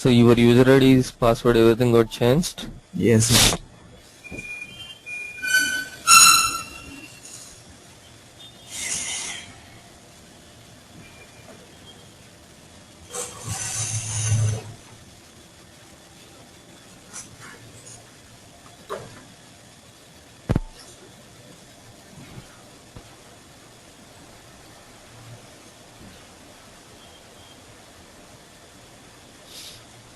So your user ID's password, everything got changed. Yes, sir.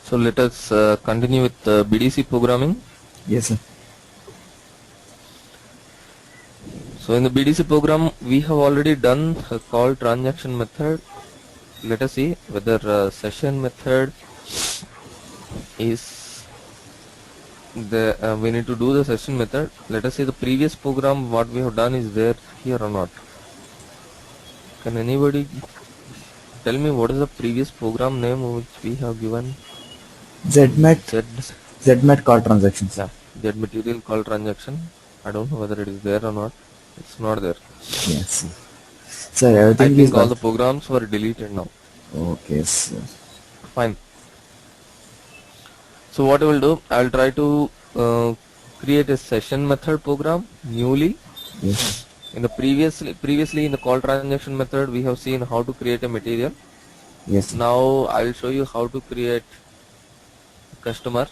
So let us continue with BDC programming. Yes, sir. So in the BDC program, we have already done a call transaction method. Let us see whether session method is we need to do the session method. Let us see the previous program what we have done is there here or not. Can anybody tell me what is the previous program name which we have given? ZMAT, Z, ZMAT call transactions. yeah, Z material call transaction. I don't know whether it is there or not. It's not there. Yes, sir. Sir, I everything is think all well. the programs were deleted now. Okay, sir. Fine. So what I will do, I will try to create a session method program newly. Yes. In the previously in the call transaction method, we have seen how to create a material. Yes, sir. Now I will show you how to create a customer.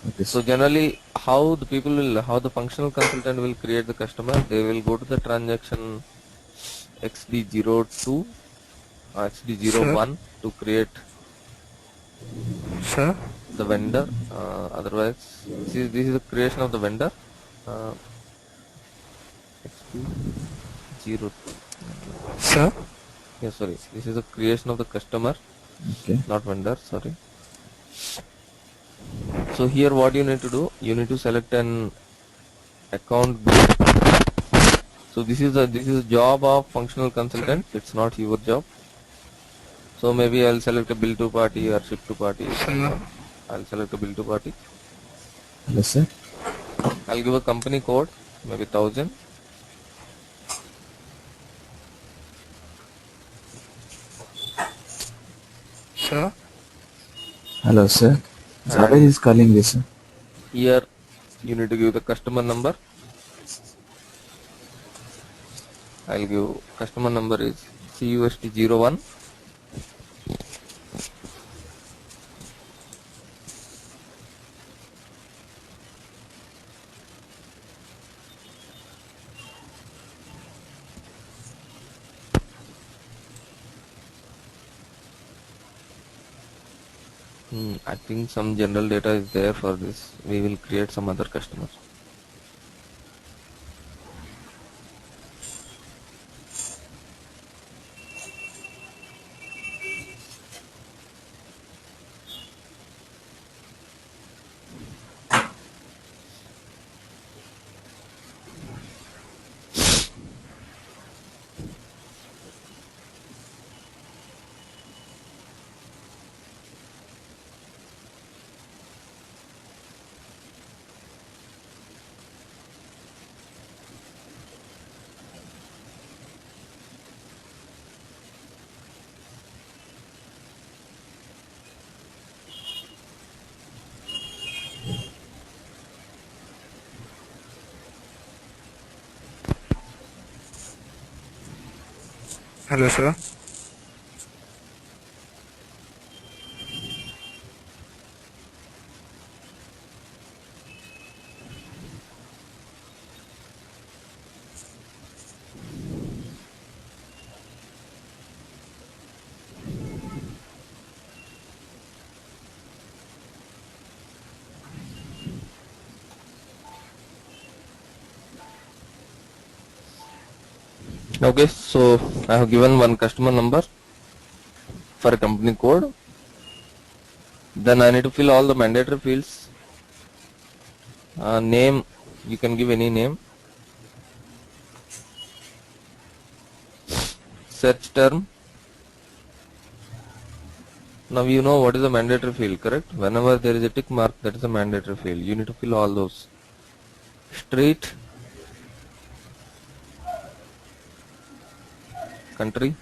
Okay, So sir. generally, how the functional consultant will create the customer, they will go to the transaction XD02, Sir, XD01 to create sir, the vendor. Otherwise, this is the creation of the vendor. Uh, XD02. sir, Yeah, sorry. This is the creation of the customer, Okay. not vendor. Sorry. So here, what you need to do, you need to select an account group. So this is the job of functional sir, consultant. It's not your job. So maybe I'll select a bill to party or ship to party. sir, I'll select a bill to party. Hello, sir. I'll give a company code, maybe 1000. sir, Hello, sir. Javed And is calling this, sir. here you need to give the customer number. I'll give customer number is CUST01. I think some general data is there for this. We will create some other customer. hello, sir. Okay, so I have given one customer number for a company code. Then I need to fill all the mandatory fields. Name, you can give any name. Search term. Now you know what is a mandatory field, correct? Whenever there is a tick mark, that is a mandatory field. You need to fill all those. Street, country,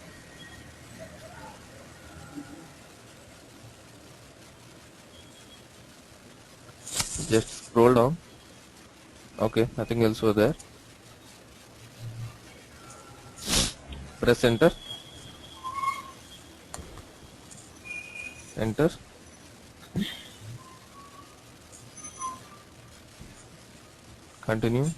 Just scroll down. Okay, nothing else over there. Press enter. Enter. Continue.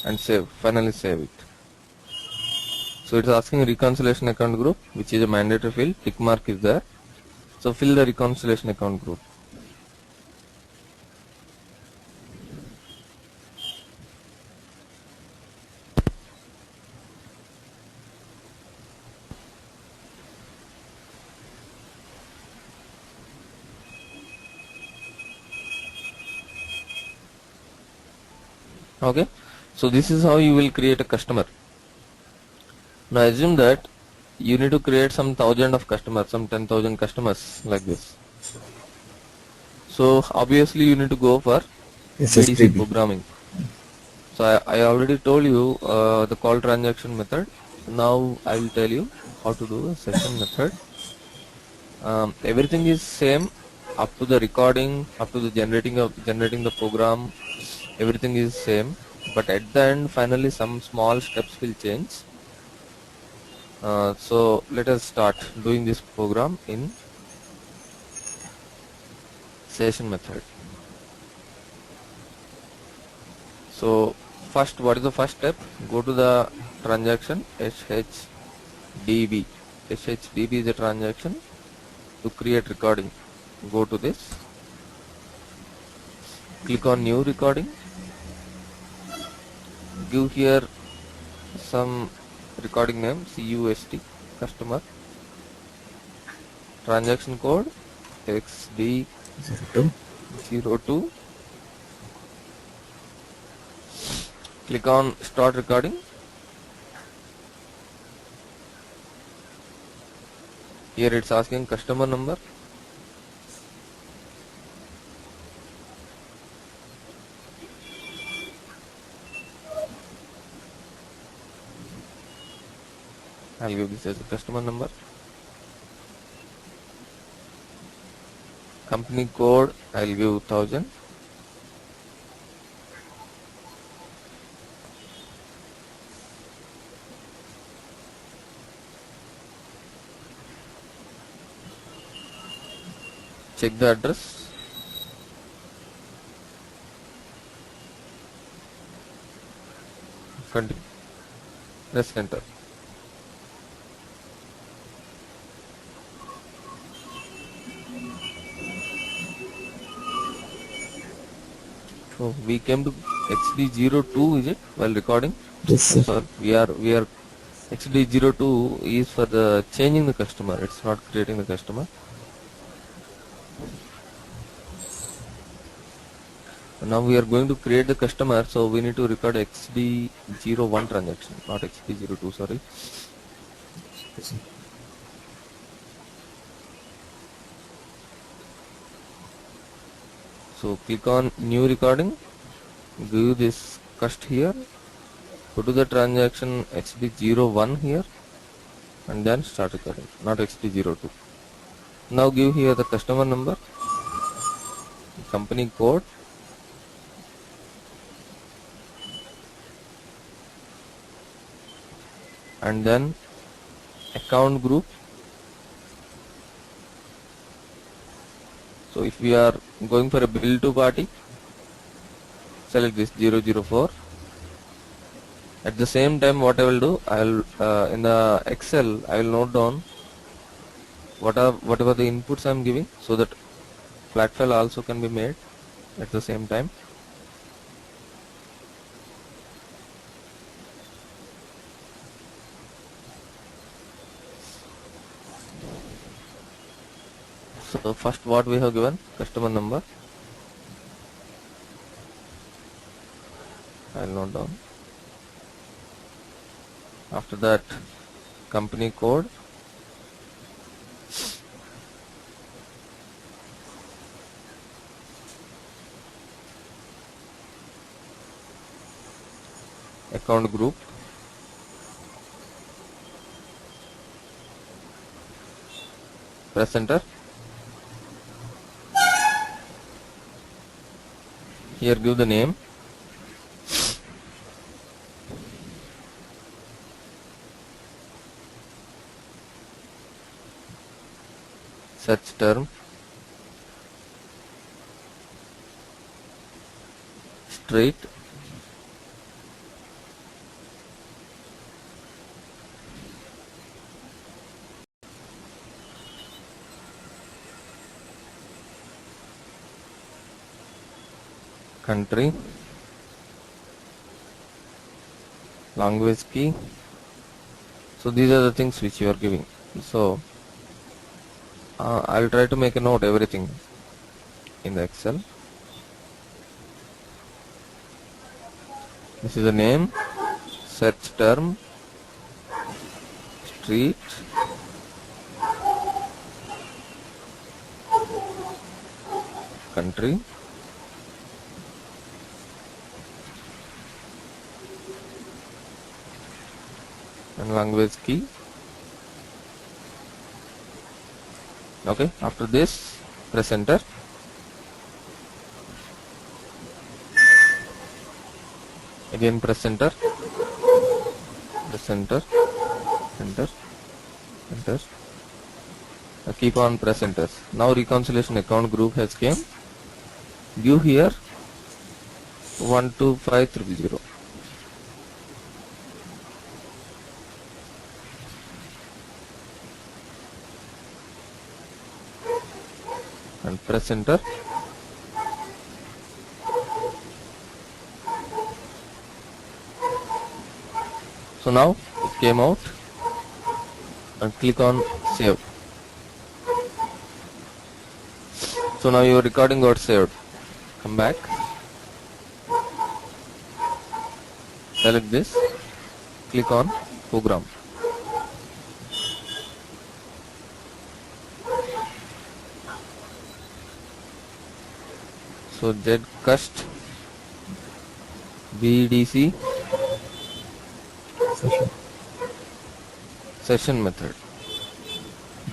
And save. Finally save it. So it's asking reconciliation account group, which is a mandatory field. Tick mark is there. So fill the reconciliation account group. Okay. So this is how you will create a customer. Now assume that you need to create some thousand of customers, some 10,000 customers like this. So obviously you need to go for BDC SSTB. programming. So I already told you the call transaction method. Now I will tell you how to do a session method. Everything is same up to the recording, up to the generating the program. Everything is same, but at the end, finally, some small steps will change. So let us start doing this program in session method. So first, what is the first step? Go to the transaction HHDB. HHDB is a transaction to create recording. Go to this. Click on new recording. Give here some recording name CUST customer. Transaction code Zero XD02. Click on start recording. Here it's asking customer number. I'll give this as a customer number. Company code I'll give 1000. Check the address. Continue. Press enter. So we came to XD02, is it, while recording? Yes, sir. Sorry, we are XD02 is for the changing the customer. It's not creating the customer. Now we are going to create the customer, so we need to record XD01 transaction, not XD02. Sorry. Yes, sir. So click on new recording, give this cust here, go to the transaction XD01 here, and then start recording, not XD02. Now give here the customer number, company code, and then account group. So if we are going for a bill to party, select this 004. At the same time, what I will do, I will in the Excel I will note down whatever the inputs I am giving, so that flat file also can be made at the same time. So first what we have given, customer number, I will note down. After that, company code, account group, press enter. Here give the name, search term, straight, country, language key. So these are the things which you are giving. So I'll try to make a note everything in the Excel. This is the name, search term, street, country, and language key. Okay, after this press enter. Again press enter, press enter, enter, enter. Keep on press enter. Now reconciliation account group has came. Give here 12500 and press enter. So now it came out, and click on save. So now your recording got saved. Come back, select this, click on program. So zcust bdc Session. session method.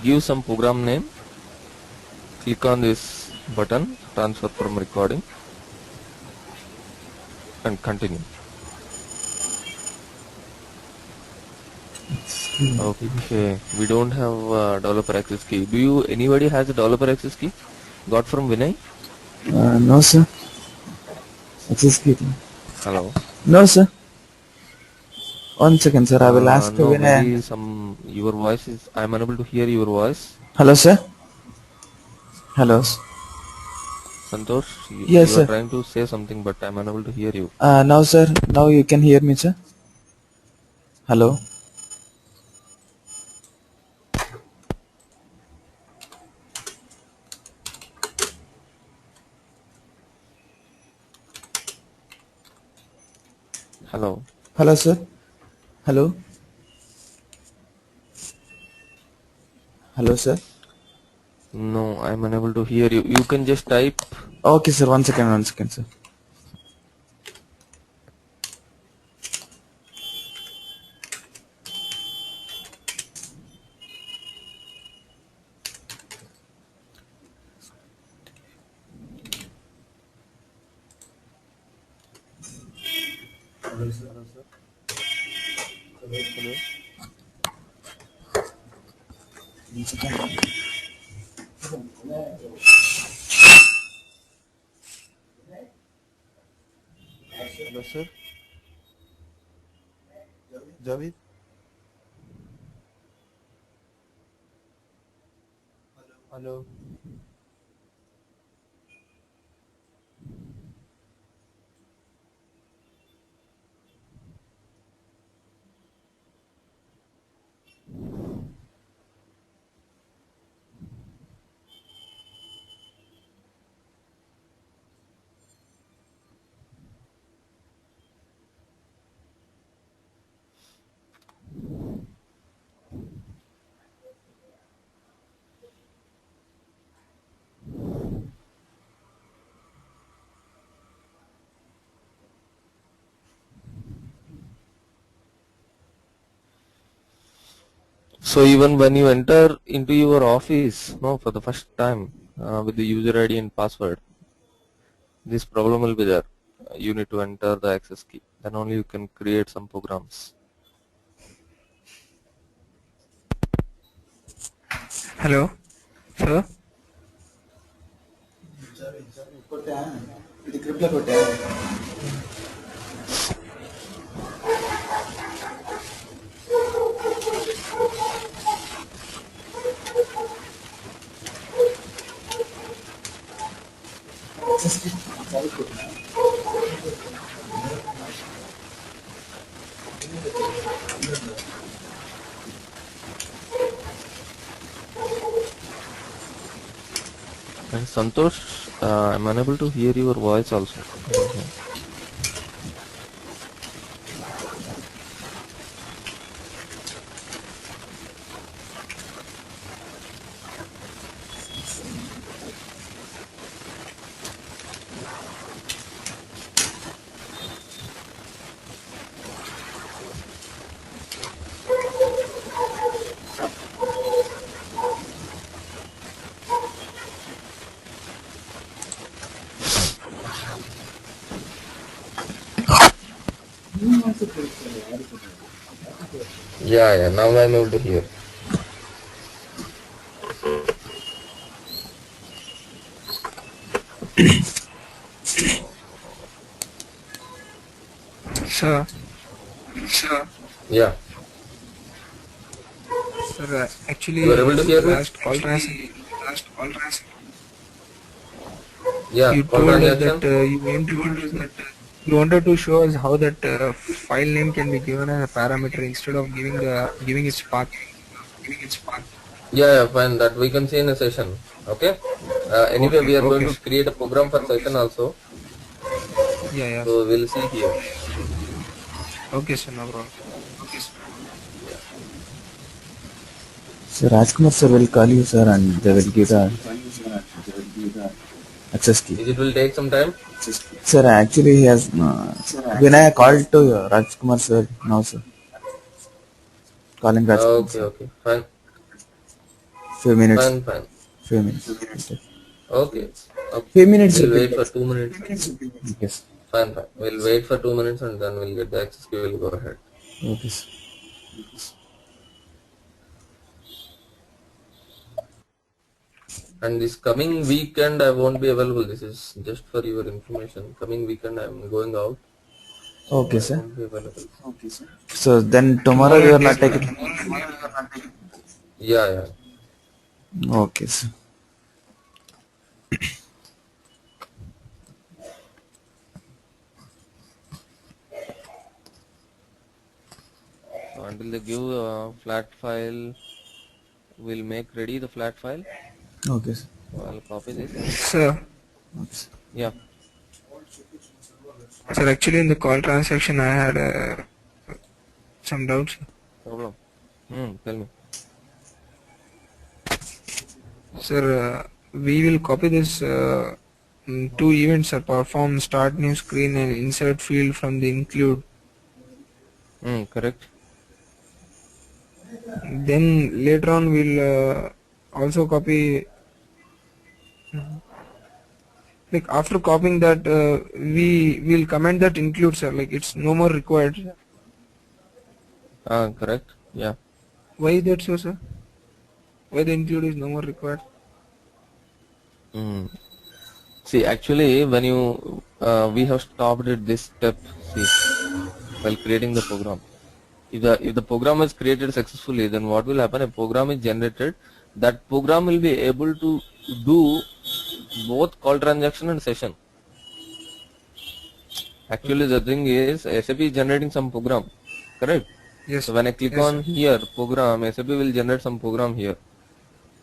Give some program name. Click on this button, transfer from recording, and continue. Okay, we don't have developer access key. Do you anybody has a developer access key? Got from Vinay? No, sir. Access key. Hello. No, sir. 1 second, sir. I will ask No, Vinay. maybe some your voice is. I'm unable to hear your voice. Hello, sir. Hello. Santosh, Yes, you are sir. trying to say something, but I'm unable to hear you. Now, sir. Now you can hear me, sir. Hello. Hello. Hello, sir. Hello. Hello, sir. No, I'm unable to hear you. You can just type. Okay, sir. 1 second. 1 second, sir. Hello, sir. Hello. Hello, sir. Javid. Hello. So even when you enter into your office, no, for the first time with the user ID and password, this problem will be there. You need to enter the access key. Then only you can create some programs. Hello, sir. And Santosh, I'm unable to hear your voice also. Yeah, now I'm able to hear. Sir, Yeah, sir. you are Actually, able to in the hear me? last call trans, Yeah, you call told us that transaction. you wanted to show us how that file name can be given as a parameter instead of giving its path. Yeah, fine. That we can see in a session. Okay. Anyway, Okay, we are going okay, to sir. create a program for session also. Yeah, yeah. So we'll see here. Okay, sir. No problem. Yeah. So Rajkumar sir will call you, sir, and they will give the access key. It will take some time. Sir, actually he has, when I called to Rajkumar sir, now sir, calling Rajkumar Okay, sir, okay, fine, few minutes, fine, fine. few minutes. Okay. Few minutes We'll will be wait for like, 2 minutes. yes, Fine, fine. We'll wait for 2 minutes and then we'll get the access key. We'll go ahead. okay sir. And this coming weekend I won't be available. This is just for your information. Coming weekend I'm going out, so Okay I sir. won't be available. So then tomorrow Tomorrow you at are not this. taking, Yeah, yeah. okay sir. So until they give a flat file, we'll make ready the flat file. Okay sir. So I'll copy this. Sir, Okay sir. Yeah, sir. Actually, in the call transaction, I had some doubts. problem. Tell me. Sir, we will copy this two events are perform start new screen and insert field from the include. Correct. Then later on we'll also copy, like after copying that we will comment that include, sir, like it's no more required. Correct. Yeah. Why is that so, sir? Why the include is no more required? Mm. See, actually, when you we have stopped at this step. See, while creating the program, if the program is created successfully, then what will happen? A program is generated. That program will be able to do both call transaction and session. Actually, Okay, the sir. thing is, SAP is generating some program, correct? Yes, So when I click yes, on sir. here program, SAP will generate some program here.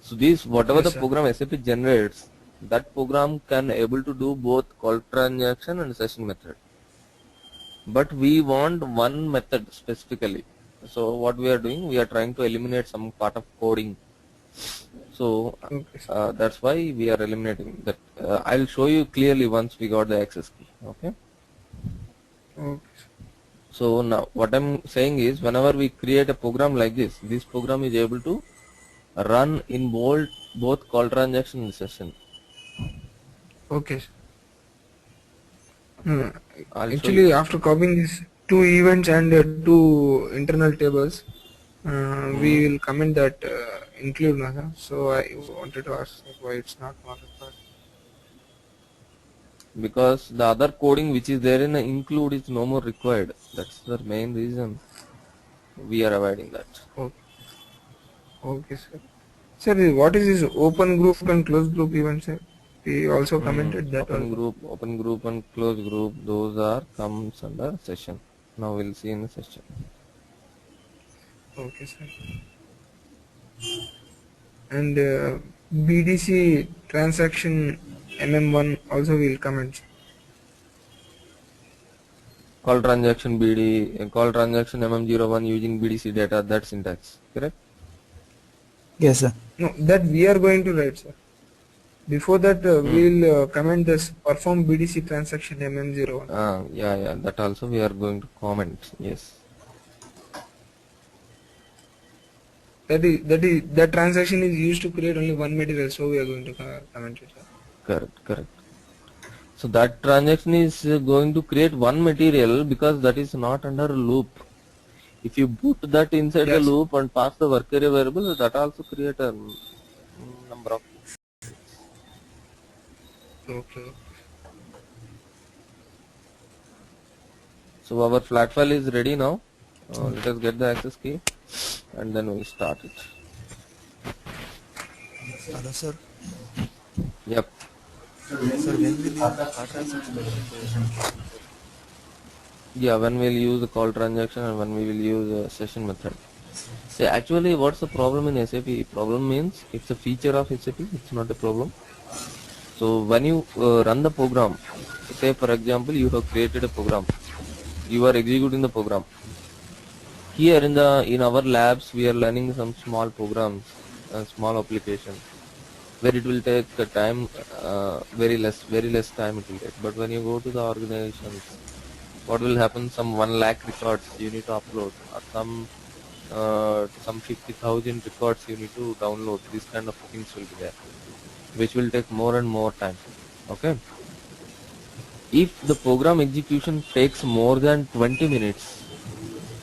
So this whatever Yes, the sir. program SAP generates, that program can able to do both call transaction and session method. But we want one method specifically. So what we are doing, we are trying to eliminate some part of coding. So Okay, sir. that's why we are eliminating that. I'll show you clearly once we got the access key. Okay. Okay, sir. So now what I'm saying is, whenever we create a program like this program is able to run in both call transaction and session. Okay. Hmm. I'll show you. Actually, after copying these two events and two internal tables, we Mhm. will comment that include Nasa. So I wanted to ask why it's not required. Because the other coding which is there in the include is no more required. That's the main reason we are avoiding that. Okay, okay, sir. Sir, what is this open group and closed group event, sir? We also commented that also. Open group and close group, those are comes under session. Now we'll see in the session. Okay, sir. And BDC transaction MM1 also will comment. Call transaction BD, call transaction MM01 using BDC data, that syntax, correct? Yes, sir. No, that we are going to write, sir. Before that, Hmm. we'll comment this perform BDC transaction MM01. Yeah, that also we are going to comment, yes. That transaction is used to create only one material, so we are going to comment it, sir. Correct. So that transaction is going to create one material because that is not under a loop. If you put that inside the Yes. loop and pass the work area variable, that also create a number of. Okay. So our flat file is ready now. Let us get the access key and then we'll start it. Hello, sir. Yep. Sir, when will use the card transaction method in the session method? Yeah, when we'll use the call transaction and when we will use a session method. See, actually, what's the problem in SAP? Problem means it's a feature of SAP. It's not a problem. So when you run the program, say for example, you have created a program. You are executing the program. Here in our labs, we are learning some small programs, small applications, where it will take time, very less time it will take. But when you go to the organizations, what will happen? Some 1 lakh records you need to upload, or some 50,000 records you need to download. These kind of things will be there, which will take more and more time. Okay. If the program execution takes more than 20 minutes,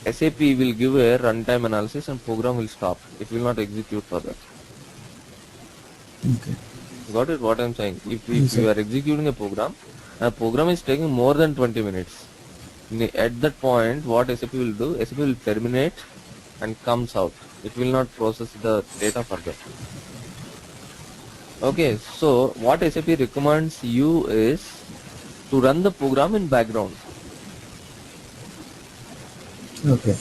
SAP will give a runtime analysis and program will stop. It will not execute further. Okay. Got it? What I'm saying? If Yes, sir. you are executing a program is taking more than 20 minutes. At that point, what SAP will do? SAP will terminate and comes out. It will not process the data further. Okay, so what SAP recommends you is to run the program in background. Okay.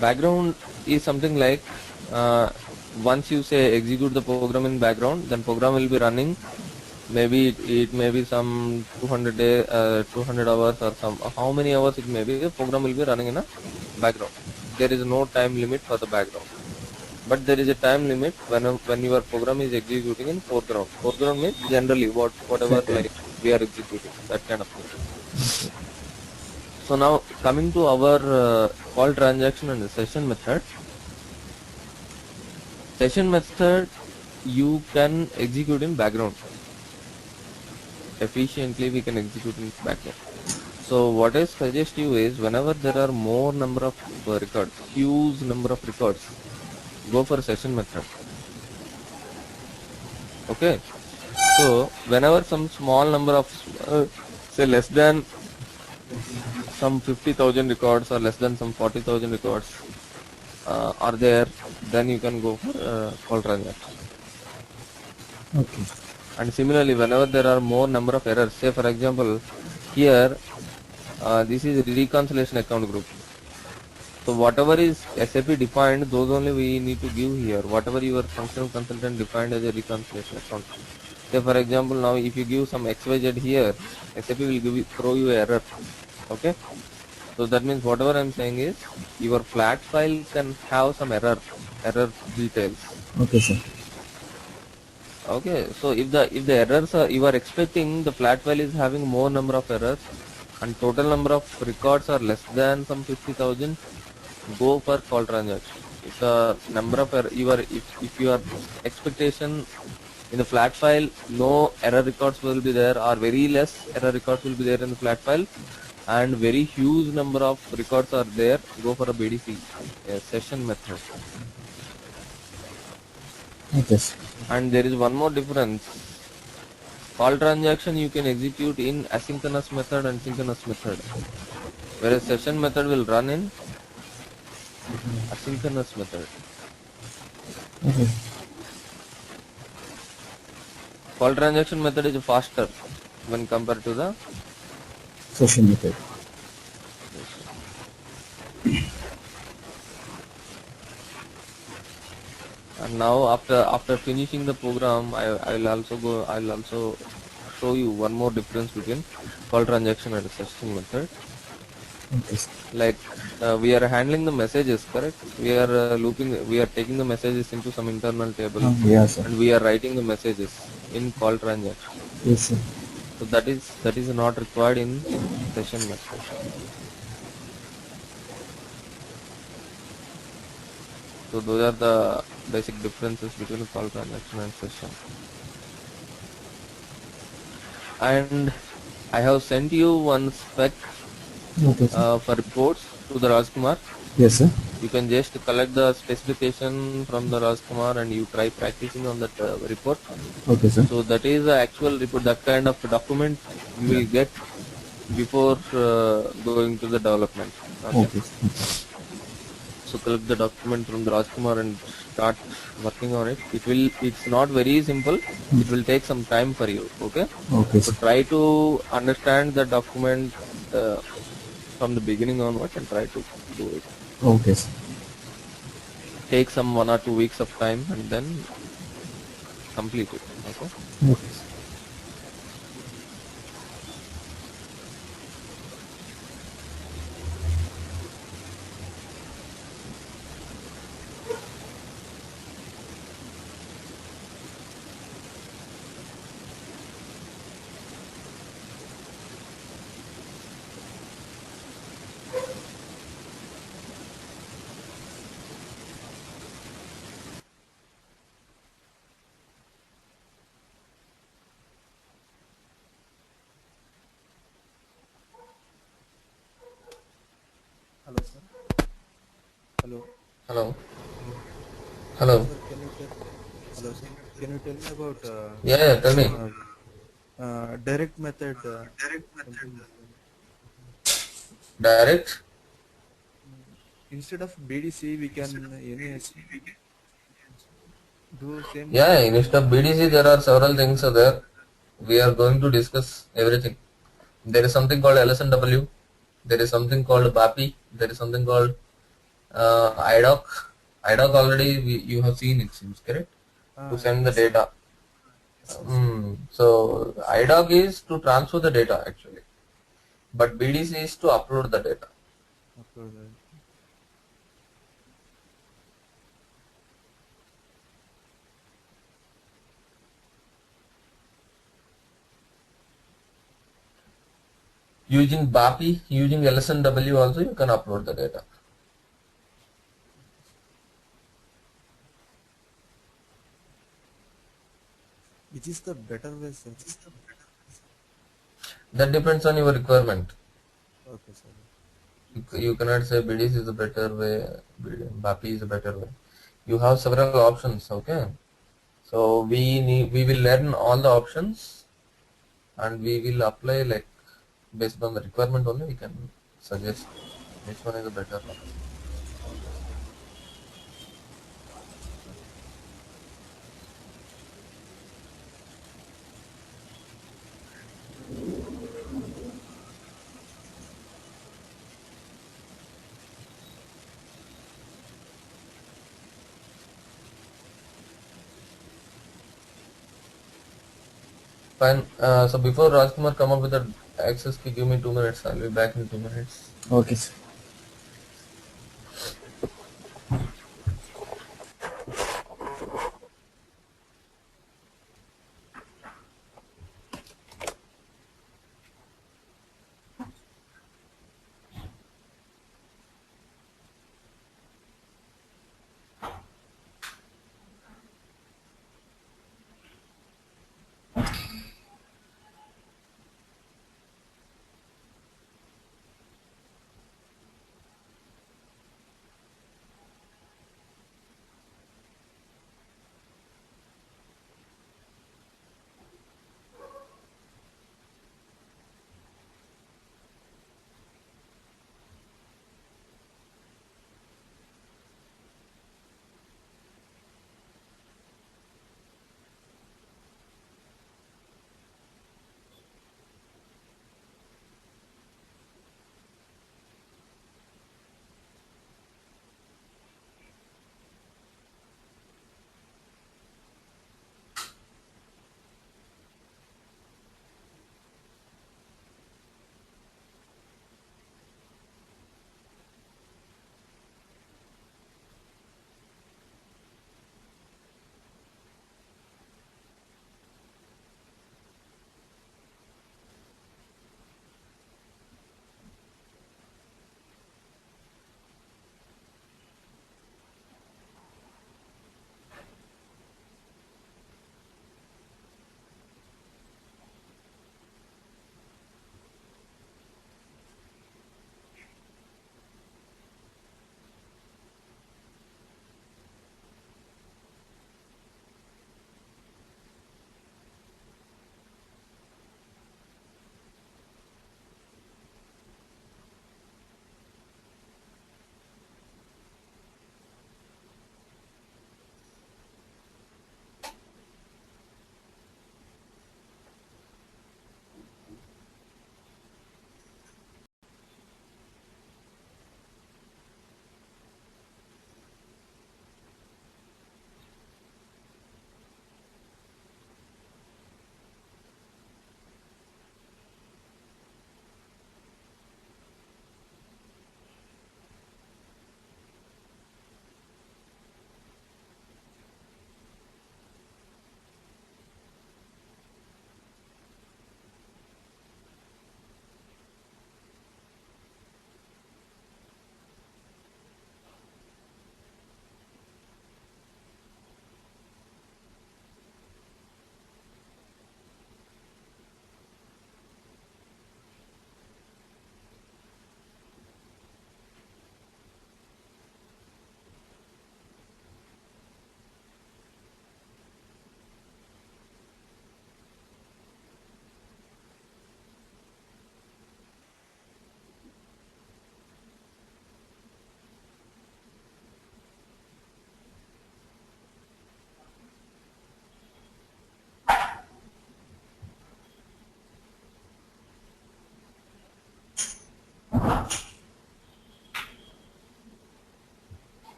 Background is something like once you say execute the program in background, then program will be running. Maybe it may be some 200 hours or some how many hours it may be. The program will be running in a background. There is no time limit for the background, but there is a time limit when your program is executing in foreground. Foreground means generally whatever Second. like we are executing, that kind of thing. So now coming to our call transaction and the session method. Session method you can execute in background. Efficiently we can execute in background. So what I suggest you is whenever there are more number of records, huge number of records, go for session method. Okay. So whenever some small number of say less than some 50,000 records or less than some 40,000 records are there, then you can go for call transaction. Okay. And similarly, whenever there are more number of errors, say for example, here this is reconciliation account group. So whatever is SAP defined, those only we need to give here. Whatever your functional consultant defined as a reconciliation account. Say for example, now if you give some XYZ here, SAP will throw you error. Okay. So that means whatever I'm saying is your flat file can have some error details. Okay, sir. Okay, so if the errors are you are expecting the flat file is having more number of errors, and total number of records are less than some 50,000, go for call transaction. If the number of if your expectation in the flat file, no error records will be there, or very less error records will be there in the flat file, and very huge number of records are there, go for a BDC, a session method. Okay, sir. And there is one more difference. Call transaction you can execute in asynchronous method and synchronous method, whereas session method will run in asynchronous method. Okay. Call transaction method is faster when compared to the Session method. session. And now after finishing the program, I'll also show you one more difference between call transaction and session method. Okay, sir. Like we are handling the messages, correct? We are we are taking the messages into some internal table, Yeah, sir. and we are writing the messages in call transaction. Yes, sir. So that is not required in session method. So those are the basic differences between call transaction and session. And I have sent you one spec Okay, sir. for reports to the Rajkumar. Yes, sir. You can just collect the specification from the Rajkumar and you try practicing on that report. Okay, sir. So that is the actual report, that kind of document you will get before going to the development. Okay. Okay, sir. So collect the document from the Rajkumar and start working on it. It's not very simple. It will take some time for you. Okay. Okay, So sir. try to understand the document uh, from the beginning onwards and try to do it. Okay, sir. Take some 1 or 2 weeks of time and then complete it. Okay. Okay, sir. Hello, sir. Hello. Hello. Hello. Sir, can you tell? Hello, sir. Can you tell me about Yeah, tell me. uh, direct method? Something Direct. instead of BDC, we can do same Yeah, thing. instead of BDC, there are several things are there. We are going to discuss everything. There is something called LSNW. There is something called BAPI. There is something called IDOC. IDOC already you have seen it seems, correct? To send the Yes, sir. data. Yes, yes. So IDOC is to transfer the data actually, but BDC is to upload the data. Upload that. Using BAPI, using LSNW also you can upload the data. Which is the better way, sir? That depends on your requirement. Okay, sir. You cannot say BDC is a better way, BAPI is a better way. You have several options, okay? So we will learn all the options and we will apply like based on the requirement only we can suggest which one is a better one. Okay, sir. Fine. So before Rajkumar come up with the access key, give me 2 minutes. I'll be back in 2 minutes. Okay, sir.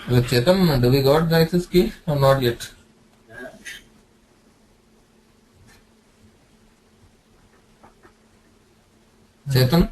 Chetan, do we got the access key or not yet? Chetan?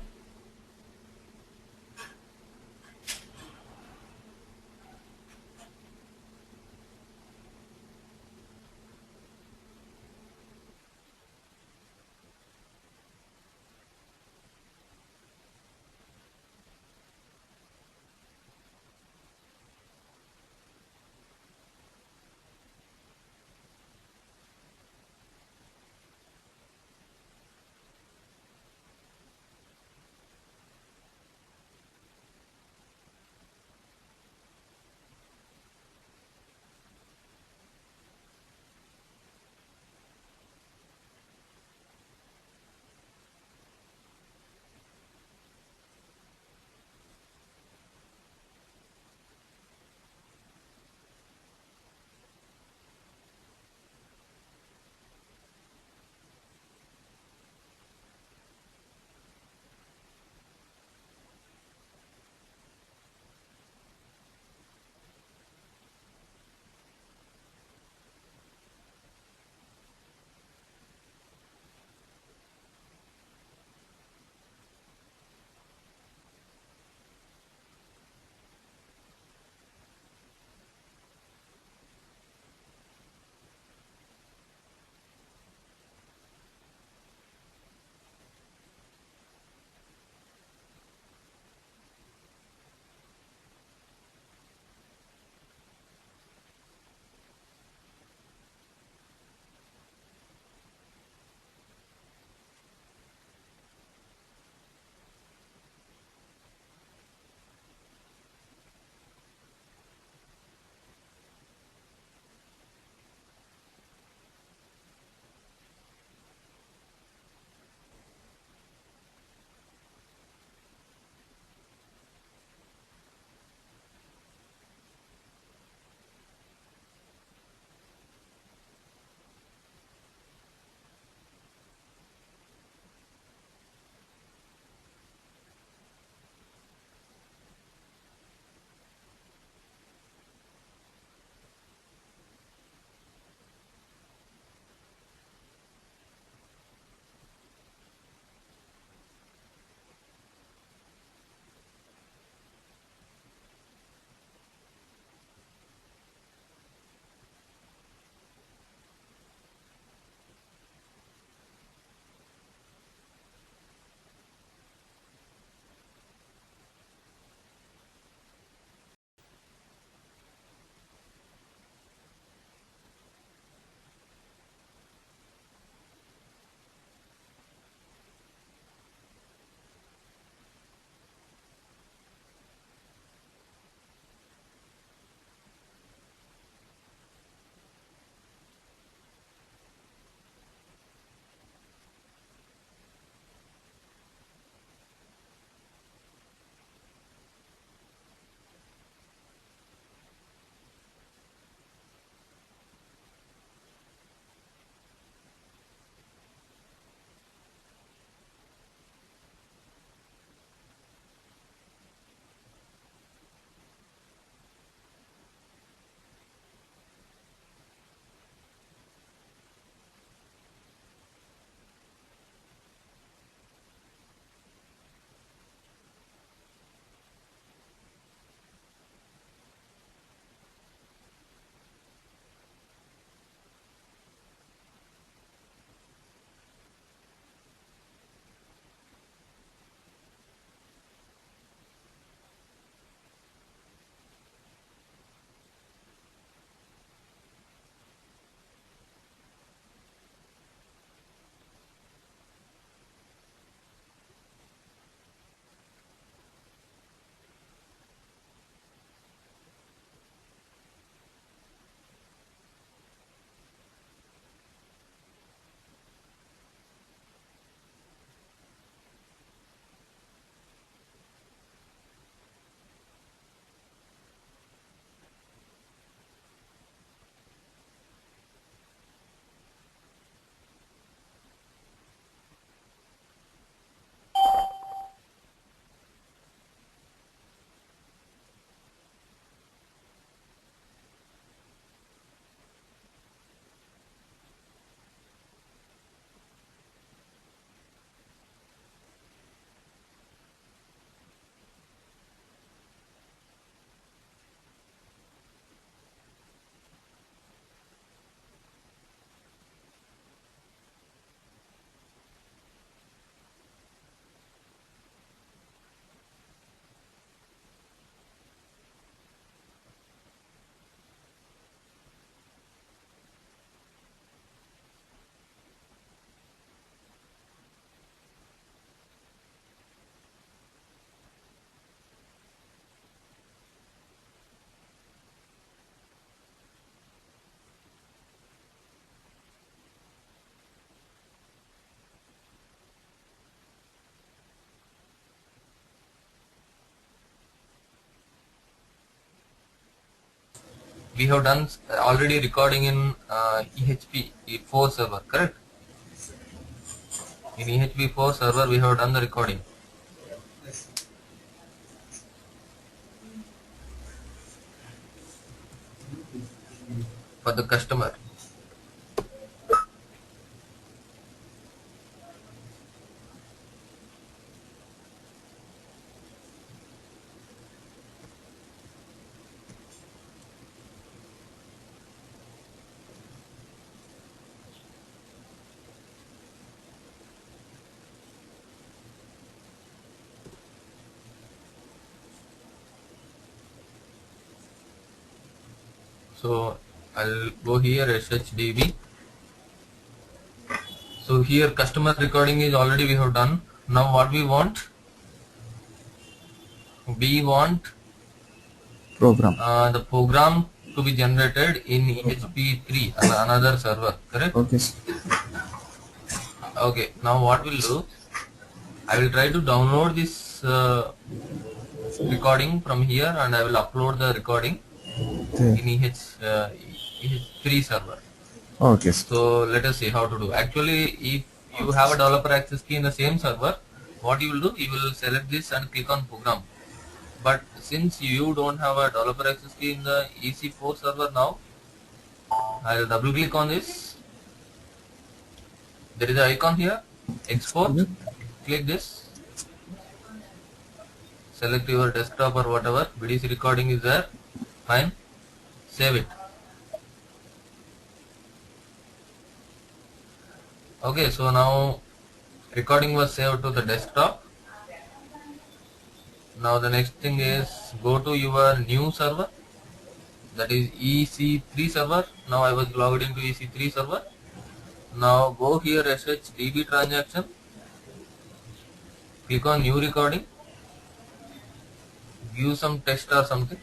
we have done already recording in EHP 4 server, correct? In EHP 4 server we have done the recording. For the customer. So I'll go here SHDB. So here customer recording is already we have done. Now what we want? We want Program. the program to be generated in EHP3, another server, correct? Okay, sir. Okay, now what we'll do, I will try to download this recording from here and I will upload the recording Okay. in EH3 server. Okay, sir. So let us see how to do. Actually, if you have a developer access key in the same server, what you will do, you will select this and click on program. But since you don't have a developer access key in the EC4 server now, I will double click on this. There is an icon here, export, click this, select your desktop or whatever, BDC recording is there, fine, save it. Okay, so now recording was saved to the desktop. Now the next thing is go to your new server, that is EC3 server. Now I was logged into EC3 server. Now go here SHDB transaction, click on new recording, give some text or something,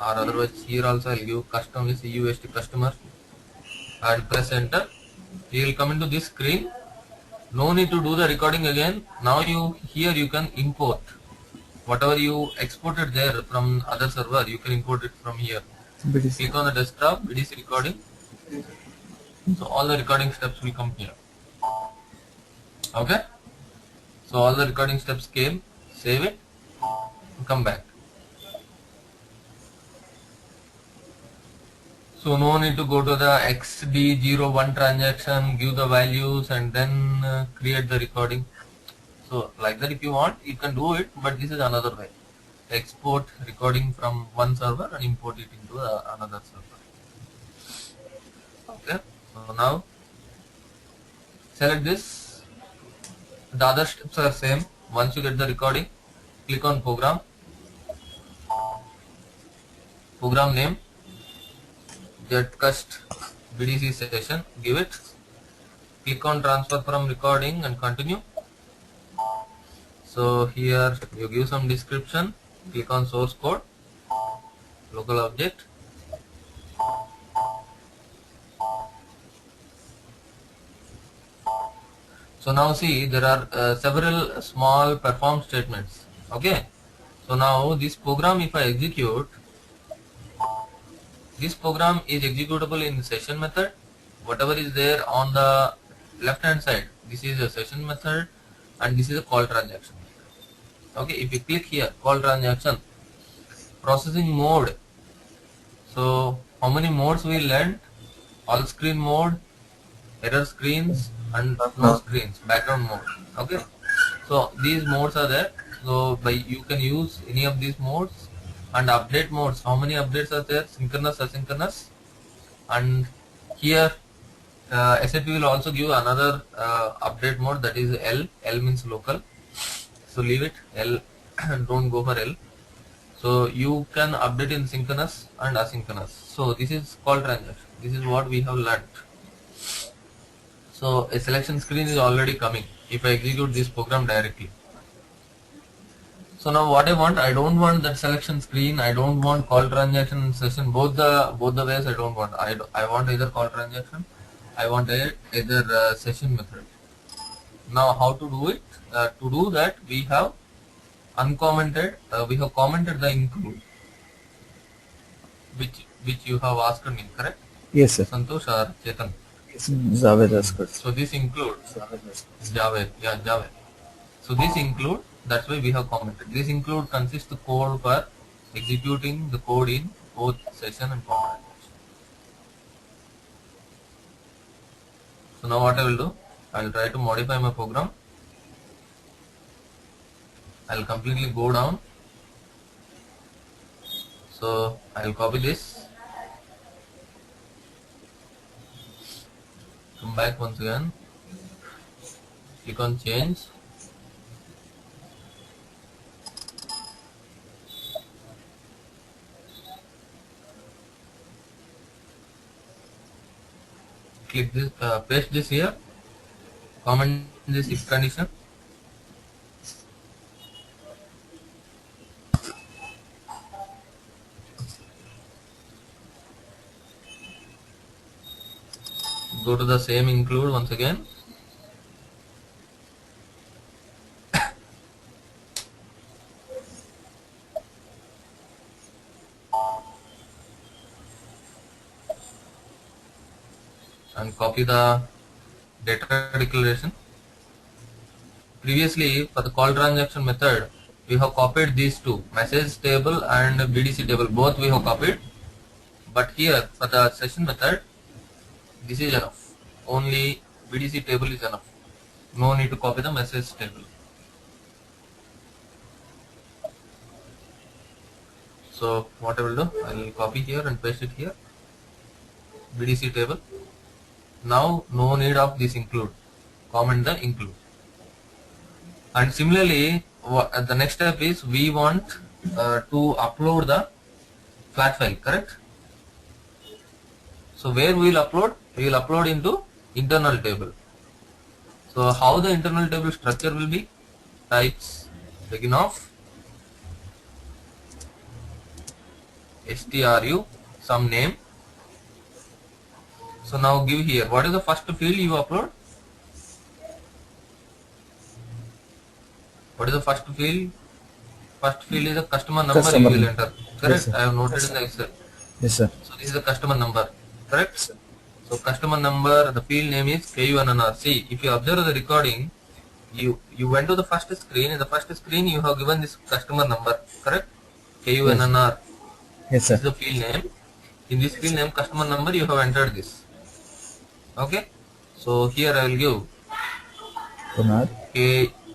or otherwise here also I'll give custom is CUST customer and press enter. You will come into this screen. No need to do the recording again. Now here you can import whatever you exported there from other server, you can import it from here. BDC. Click on the desktop, BDC recording. So all the recording steps will come here. Okay. So all the recording steps came, save it, come back. So no need to go to the XD01 transaction, give the values and then create the recording. So like that if you want, you can do it, but this is another way. Export recording from one server and import it into another server. Okay, so now select this. The other steps are same. Once you get the recording, click on program. Program name, getcust BDC session, give it. Click on transfer from recording and continue. So here you give some description, click on source code, local object. So now see there are several small perform statements. Okay. So now this program if I execute, this program is executable in session method. Whatever is there on the left hand side, this is a session method and this is a call transaction. Okay, if you click here, call transaction, processing mode. So how many modes we learned? All screen mode, error screens and no screens, background mode. Okay, so these modes are there. So you can use any of these modes. And update modes, how many updates are there? Synchronous, asynchronous. And here SAP will also give another update mode, that is L. L means local. So leave it L, don't go for L. So you can update in synchronous and asynchronous. So this is call transaction. This is what we have learnt. So a selection screen is already coming if I execute this program directly. So now what I don't want that selection screen. I don't want call transaction session. Both the ways I don't want. I want either call transaction. I want either session method. Now how to do it? To do that we have uncommented. We have commented the include, which which you have asked me, correct? Yes, sir. Santosh or Chetan? Javed has got. So this includes Javed, yeah, Javed. So this include, that's why we have commented. This include consists the code for executing the code in both session and component. So now what I will do, I will try to modify my program. I will completely go down. So I will copy this, come back once again, click on change. Click this, paste this here, comment this if condition. Go to the same include once again. And copy the data declaration. Previously, for the call transaction method, we have copied these two, message table and BDC table, both we have copied. But here, for the session method, this is enough. Only BDC table is enough. No need to copy the message table. So what I will do, I will copy here and paste it here. BDC table. Now no need of this include. Comment the include. And similarly, the next step is we want to upload the flat file, correct? So where we will upload? We will upload into internal table. So how the internal table structure will be? Types begin of stru some name. So now give here. What is the first field you upload? What is the first field? First field is the customer number Customer you will name. enter. Yes, Correct? sir. I have noted in the Excel. Yes, sir. So this is the customer number. Correct? So customer number, the field name is KUNNR. See, if you observe the recording, you went to the first screen. In the first screen, you have given this customer number. Correct? KUNNR. Yes, This is sir. the field name. In this field name, customer number, you have entered this. Okay? So here I will give Kunal.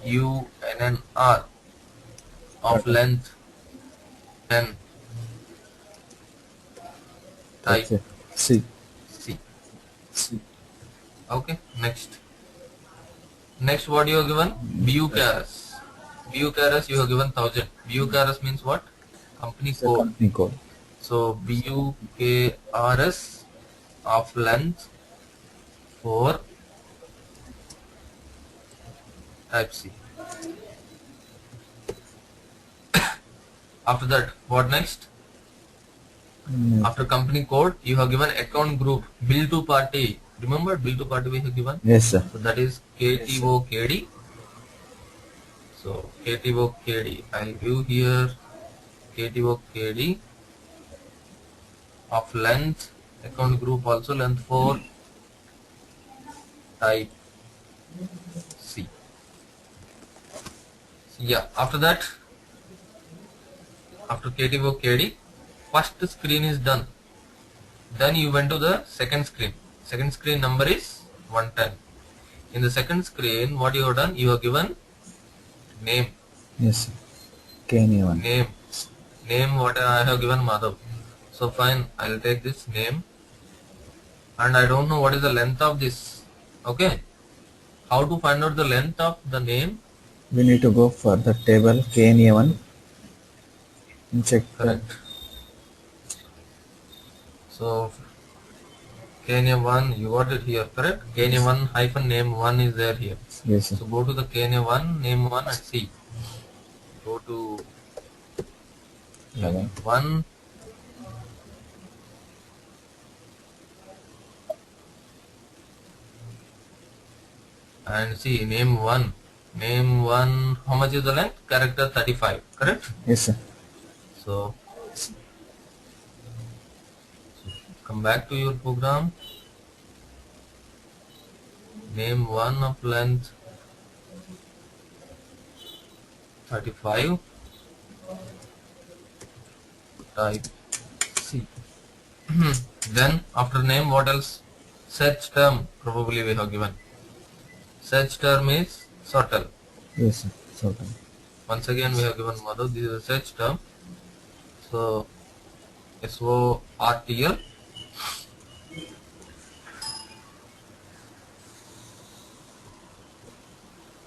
KUNNR of length 10 type Okay. C. C. C. Okay, next. Next, what you have given? BUKRS. BUKRS you have given 1000. BUKRS means what? Company It's a code. company code. So BUKRS of length 4 type C. After that, what next? After company code, you have given account group, bill to party. Remember bill to party we have given? Yes, sir. So that is KTOKD. So KTOKD, I'll give here KTOKD of length, account group also length 4 type C. Yeah, after that, after KTOKD, first screen is done. Then you went to the second screen. Second screen number is 110. In the second screen, what you have done? You have given name. Yes, sir. KNA1. Name what I have given Madhav. So fine, I will take this name. And I don't know what is the length of this. Okay. How to find out the length of the name? We need to go for the table KNA1 and check. Correct. So KNA1, you got it here, correct? KNA1 hyphen name 1 is there here. Yes, sir. So go to the KNA1, name 1 and see. Go to Okay. 1. And see name 1. Name 1, how much is the length? Character 35, correct? Yes, sir. So Come back to your program. Name one of length 35. Type C. Then after name, what else? Search term probably we have given. Search term is sortal. Yes, sir. Certain. Once again we have given Madhu. This is a search term. So SORTL.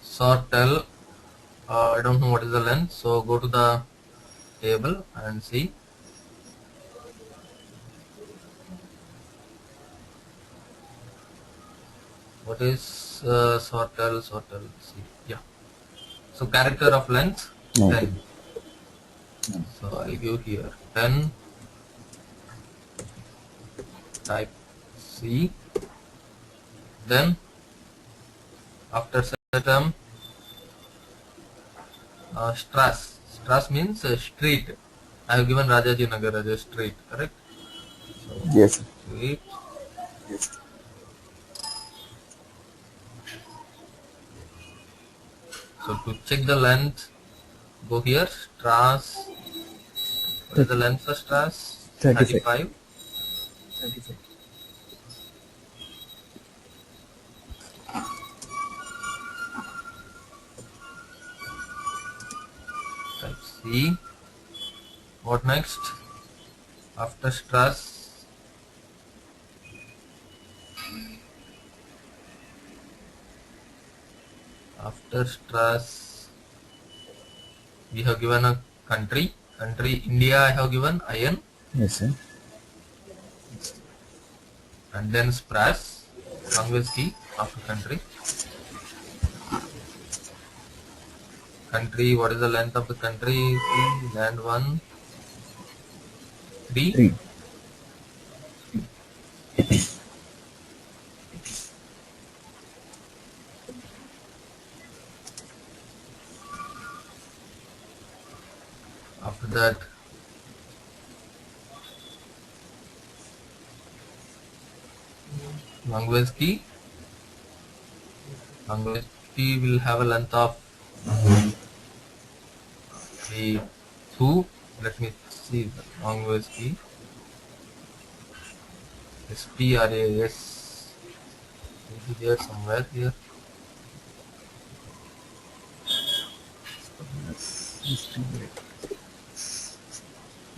Sortal. I don't know what is the length. So go to the table and see. What is sortal? Sortal. See. Yeah. So character of length 90. 10. So I'll give here 10. Type C. Then after search term, Strass. Strass means street. I have given Rajaji Nagar as a street, correct? So Yes, sir. street. So to check the length, go here. Strass. What is the length for Strass? 35. 35. 35. Type C. What next? After Strass, we have given a country. Country India I have given IN, Yes, sir. and then Sprass, language key after country. Country, what is the length of the country? See, land 1, 3. 3. After that, language key. Language key will have a length of 2. Let me see the language key. SPRAS. Is it there somewhere here?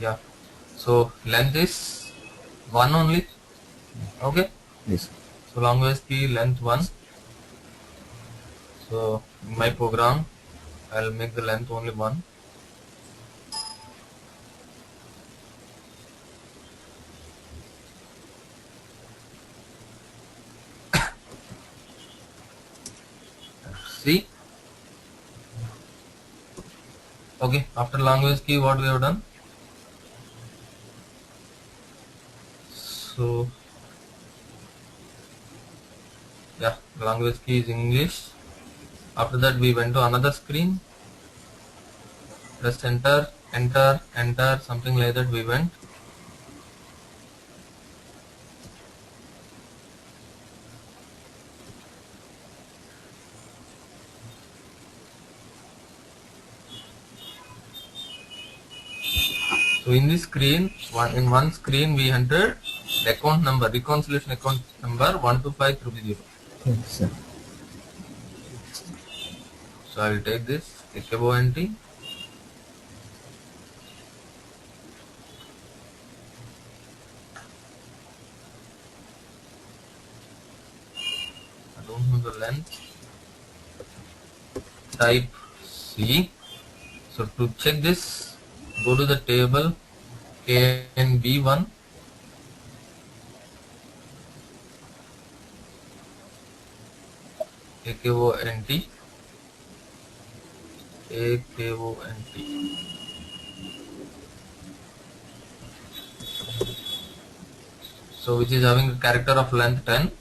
Yeah. So length is 1 only. Okay. Yes, sir. So language key length 1. So in my program, I'll make the length only 1. See. Okay. After language key, what we have done? So yeah, language key is English. After that, we went to another screen. Press enter, enter, enter, something like that. We went. So in this screen, in one screen we entered the account number, reconciliation account number 125300. Yes, sir. So I will take this, take above entry. I don't know the length. Type C. So to check this, go to the table KNB1. AKONT. AKONT. So which is having a character of length 10.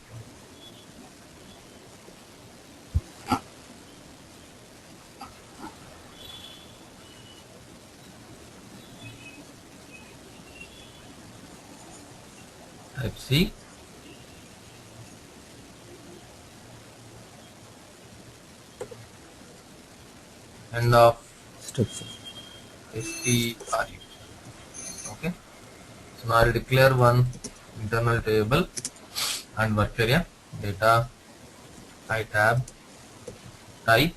type C, end of Steps. stru. Okay, so now I will declare one internal table and work area, data, I tab, type,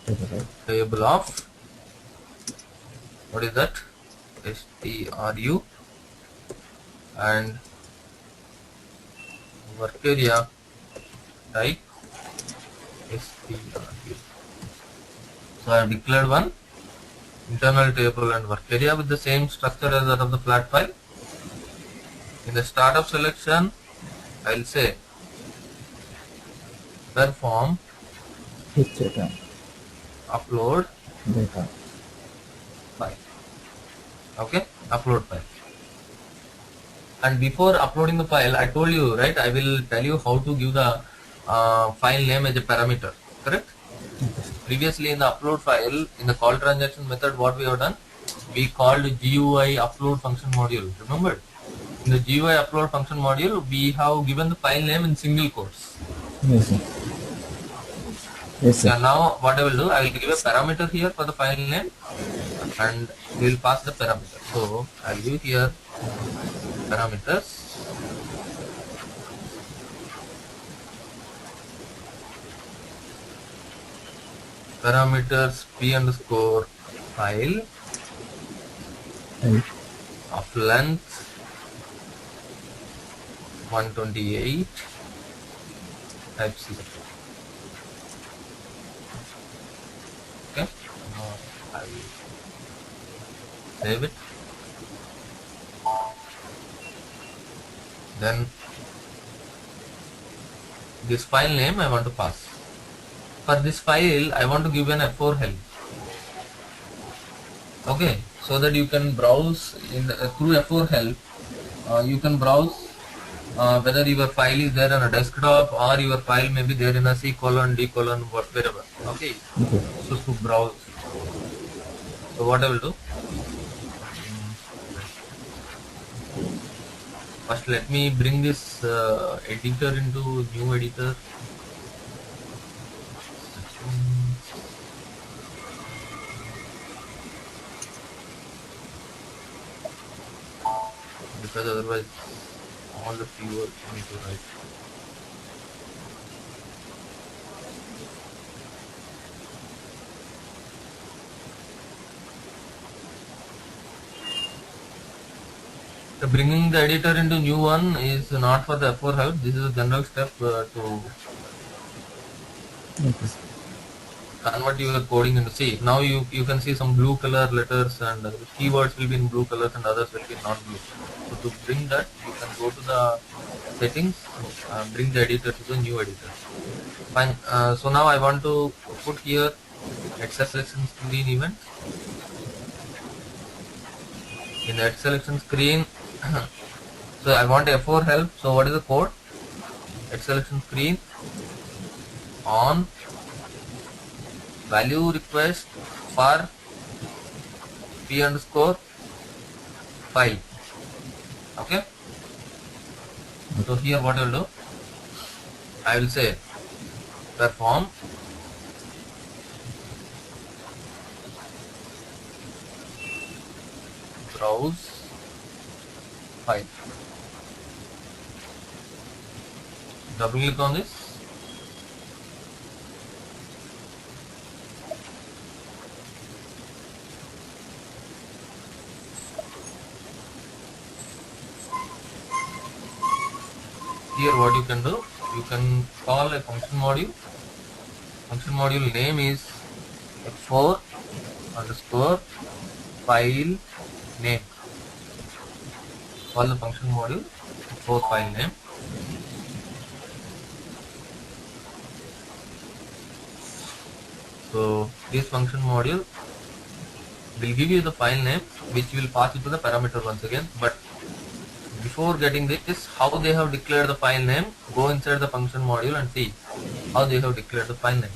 Okay. table of, what is that, stru, and work area type stru. So I have declared one internal table and work area with the same structure as that of the flat file. In the startup selection, I will say perform Hit data. upload Data. file. Okay, upload file. And before uploading the file, I told you, right, I will tell you how to give the file name as a parameter, correct? Previously in the upload file, in the call transaction method, what we have done, we called GUI upload function module, remember? In the GUI upload function module, we have given the file name in single quotes. Yes, sir. Yes, sir. Yeah, now what I will do, I will give a parameter here for the file name and we will pass the parameter. So I will give here parameters. Parameters p underscore file Right. of length 128 type C. Okay, now I will save it. Then this file name I want to pass. For this file, I want to give an F4 help. Okay, so that you can browse through F4 help. You can browse whether your file is there on a desktop or your file may be there in a C colon, D colon, wherever. Okay, Okay. so to browse. So what I will do? First, let me bring this editor into new editor. Because otherwise all the keywords need to write. So bringing the editor into new one is not for the F4 help. This is a general step to Okay. convert your coding into C. Now you can see some blue color letters and keywords will be in blue colors and others will be non-blue. So to bring that, you can go to the settings, bring the editor to the new editor. Fine. So now I want to put here Excel selection screen event. In the Excel selection screen, so I want F4 help. So what is the code? Excel selection screen on value request for p underscore file. Okay. So here what I will do? I will say perform browse file. Double click on this. Here what you can do, you can call a function module. Function module name is F4 underscore file name. Call the function module F4 file name. So this function module will give you the file name which will pass it to the parameter once again. But before getting this, how they have declared the file name, go inside the function module and see how they have declared the file name.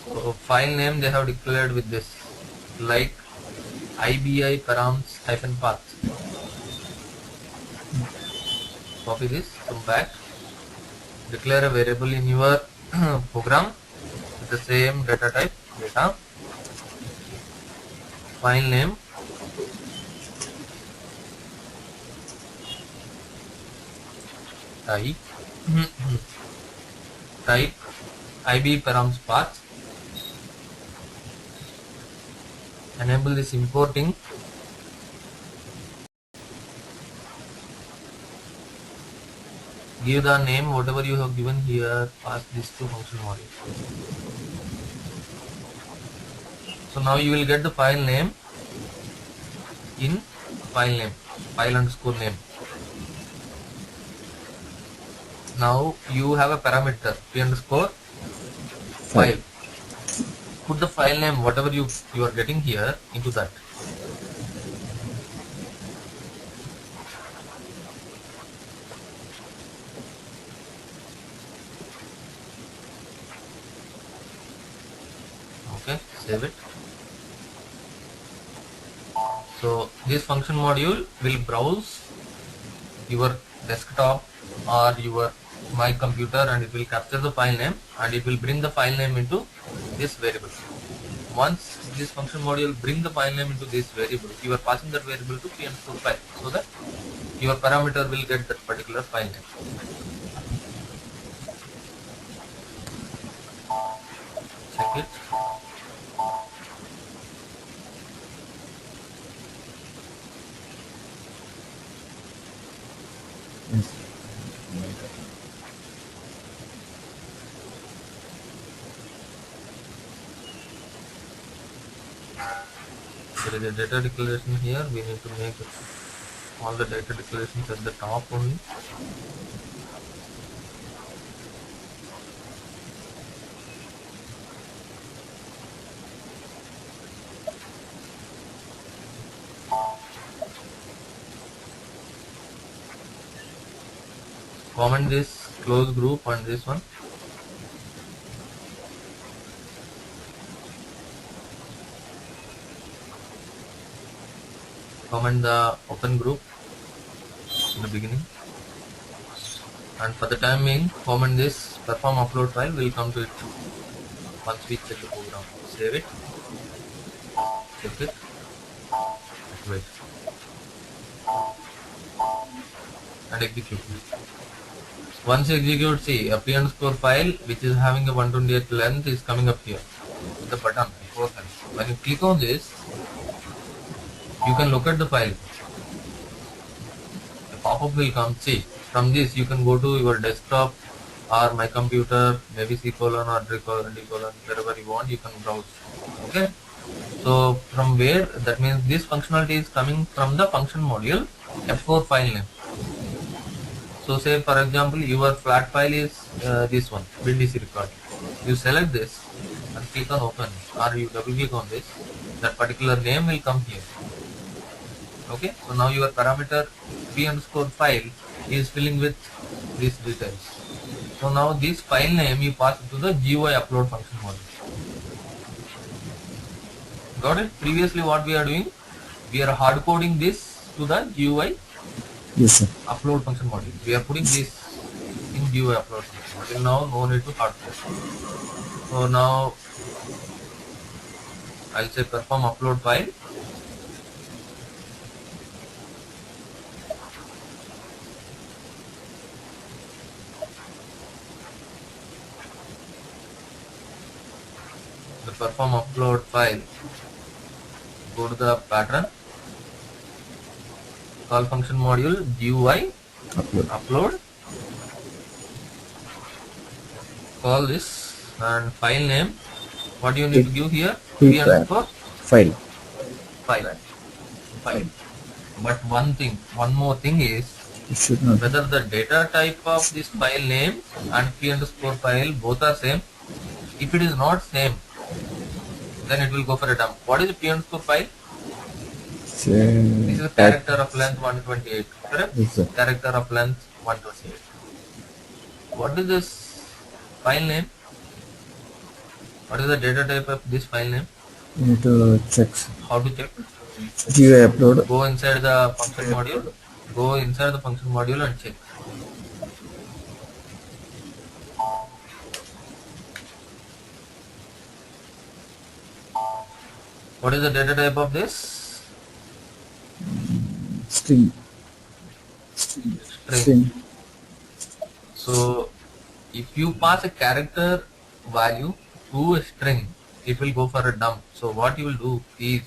So file name they have declared with this like IBI params hyphen path. Copy this, come back, declare a variable in your program with the same data type, data, file name, type, type IB params path, enable this importing, give the name whatever you have given here, pass this to function module. So now you will get the file name in file name, file underscore name. Now you have a parameter p underscore file. Put the file name whatever you are getting here into that. Okay, save it. So this function module will browse your desktop or your my computer, and it will capture the file name and it will bring the file name into this variable. Once this function module bring the file name into this variable, you are passing that variable to p underscore file, so that your parameter will get that particular file name. Check it. Yes. There is a data declaration here. We need to make all the data declarations at the top only. Comment this close group on this one. Comment the open group in the beginning, and for the time being comment this perform upload file. Will come to it once we check the program. Save it, check it, wait, and execute it. Once you execute, see a p underscore file which is having a 128 length is coming up here. The button. When you click on this, you can look at the file. A pop-up will come. See, from this you can go to your desktop or my computer, maybe C colon or D colon, wherever you want, you can browse. Okay. So from where, that means this functionality is coming from the function module F4 file name. So say for example your flat file is this one, BDC record. You select this and click on open, or you double click on this, that particular name will come here. Okay, so now your parameter p underscore file is filling with these details. So now this file name you pass to the GUI upload function module. Got it? Previously what we are doing, we are hard coding this to the GUI Yes, sir. upload function module. We are putting this in GUI upload function module. Now no need to hard code. So now I'll say perform upload file. The perform upload file, go to the pattern, call function module GUI upload, call this, and file name, what do you need to give here? P underscore File. file. But one more thing is, It should not. whether the data type of this file name and p underscore file both are same. If it is not same, then it will go for a dump. What is a p underscore file? This is a character of length 128, correct? Yes, sir. Character of length 128. What is this file name? What is the data type of this file name? You need to check. How to check? You upload. Go inside the function module. Go inside the function module and check. What is the data type of this? String. String. So if you pass a character value to a string, it will go for a dump. So what you will do is,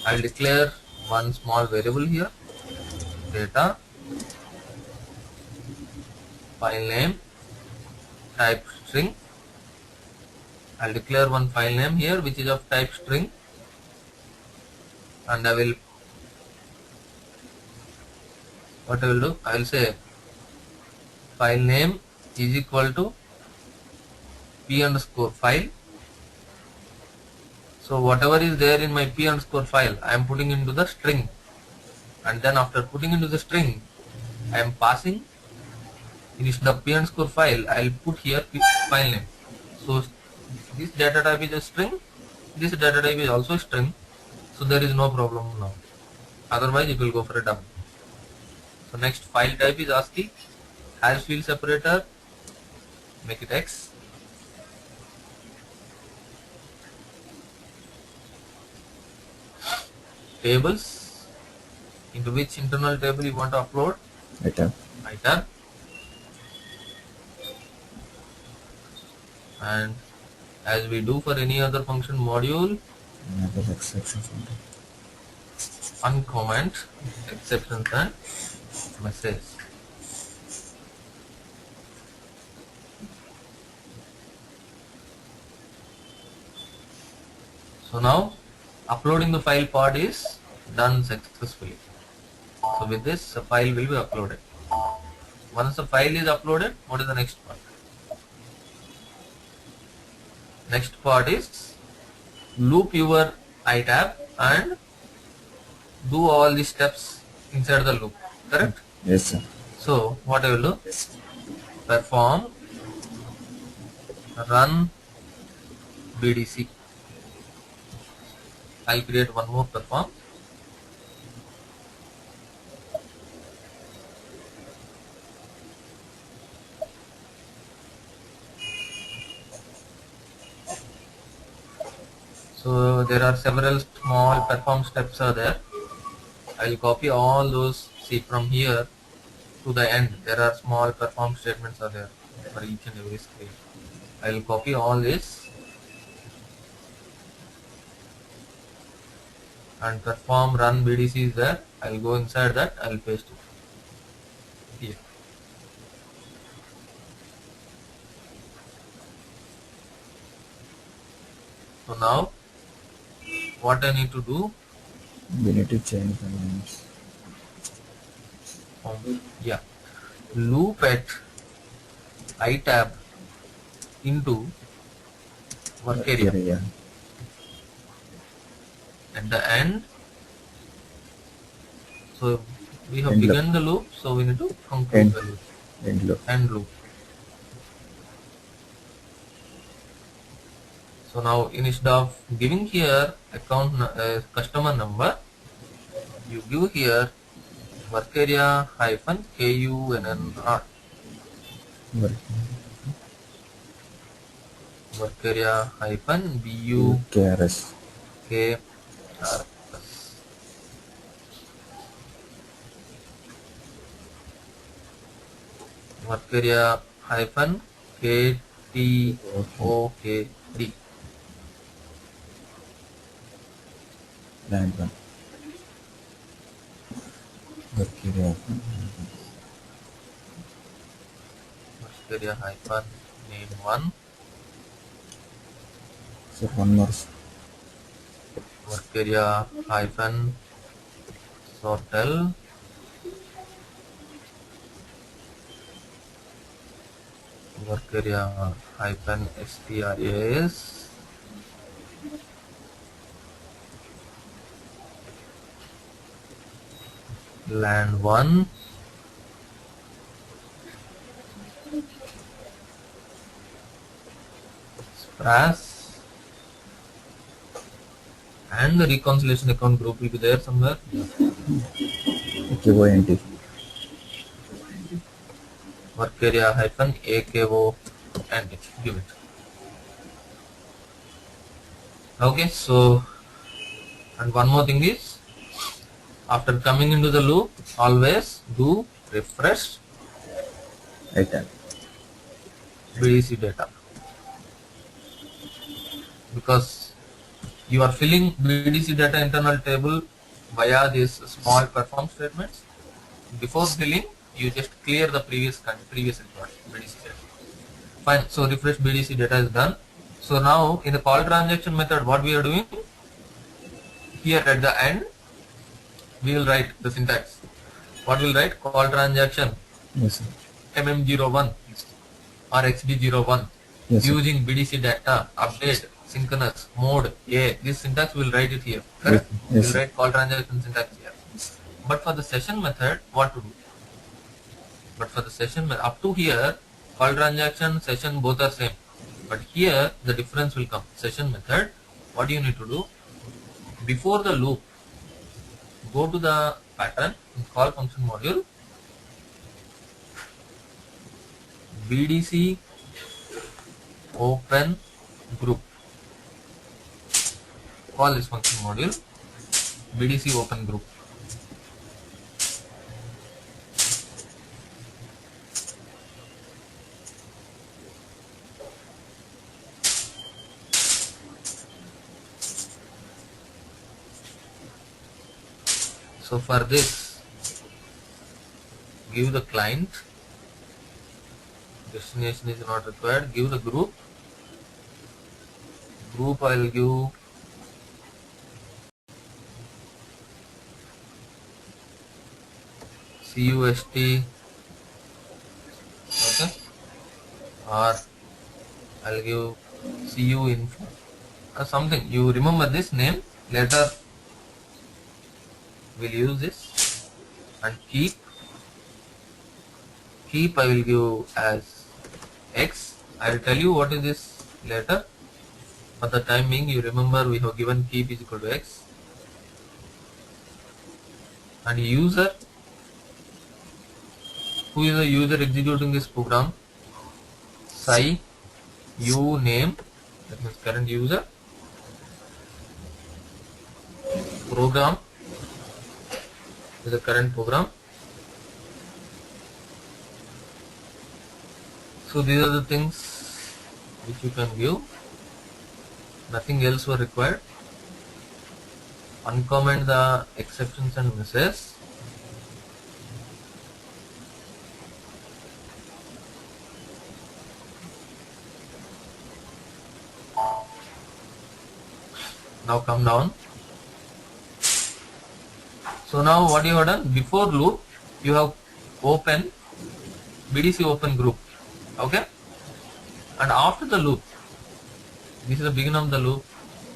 I'll declare one small variable here, data, file name, type string. I'll declare one file name here which is of type string, and I will do, I will say file name is equal to p underscore file. So whatever is there in my p underscore file, I am putting into the string, and then after putting into the string, I am passing, instead of p underscore file, I will put here file name. So this data type is a string, this data type is also a string, so there is no problem now. Otherwise it will go for a dump. So next file type is ASCII, hash field separator, make it X. Tables, into which internal table you want to upload? Item. Item. And as we do for any other function module, Another exception. uncomment exceptions and message. So now uploading the file part is done successfully. So with this, the file will be uploaded. Once the file is uploaded, what is the next part? Next part is loop your iTab and do all the steps inside the loop. Correct? Yes, sir. So what I will do? Perform run BDC. I'll create one more perform. So there are several small perform steps are there. I will copy all those. See, from here to the end, there are small perform statements are there for each and every screen. I will copy all this and perform run BDC is there. I will go inside that. I will paste it here. So now what I need to do? We need to change the names. Yeah, loop at iTab into work area. Yeah. At the end, so we have End loop. begun the loop, so we need to conclude the loop. End loop. So now instead of giving here account customer number, you give here work area hyphen KUNNR. Work area hyphen KRS. KRS. Work area hyphen KTOKD. Line 1. Work area. Work area hyphen name 1. So one more. Work area hyphen sortel. Work area hyphen stras. Land 1. Spras. and the reconciliation account group will be there somewhere. Okay, ONT. Work area hyphen AKO and give it. Okay, so and one more thing is, after coming into the loop, always do refresh Right. BDC data, because you are filling BDC data internal table via these small perform statements. Before filling, you just clear the previous record BDC data. Fine. So refresh BDC data is done. So now in the call transaction method, what we are doing here at the end, we will write the syntax. What will write? Call transaction Yes, sir. MM01 or XD01 Yes, sir. using BDC data update synchronous mode A. This syntax will write it here. Correct? Yes, We'll sir. write call transaction syntax here. But for the session method, what to do? But for the session up to here, call transaction, session both are same. But here the difference will come. Session method, what do you need to do? Before the loop, go to the pattern in call function module, BDC open group. Call this function module BDC open group. So for this, give the client, destination is not required, give the group I will give CUST, okay, or I'll give CU info or something. You remember this name, later we'll use this. And keep I will give as X. I will tell you what is this later. For the time being, you remember we have given keep is equal to X. And user, who is the user executing this program? Psi u name, that means current user. Program is the current program. So these are the things which you can give. Nothing else were required. Uncomment the exceptions and misses. Now come down. So now what you have done, before loop you have open BDC open group, okay, and after the loop, this is the beginning of the loop,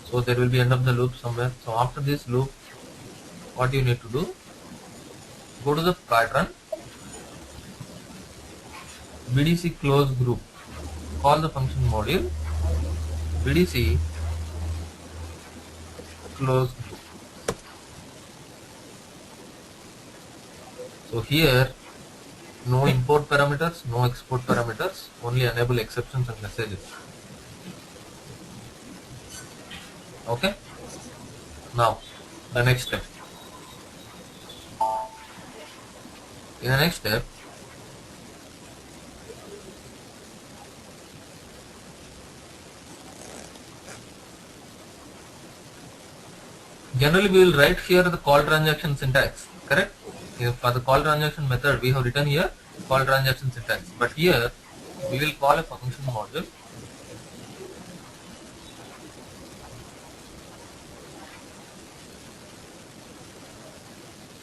so there will be end of the loop somewhere. So after this loop, what you need to do, go to the pattern, BDC close group, call the function module BDC close group. So here no import parameters, no export parameters, only enable exceptions and messages. Okay. Now the next step. In the next step, generally we will write here the call transaction syntax, correct? For the call transaction method, we have written here call transaction syntax, but here we will call a function module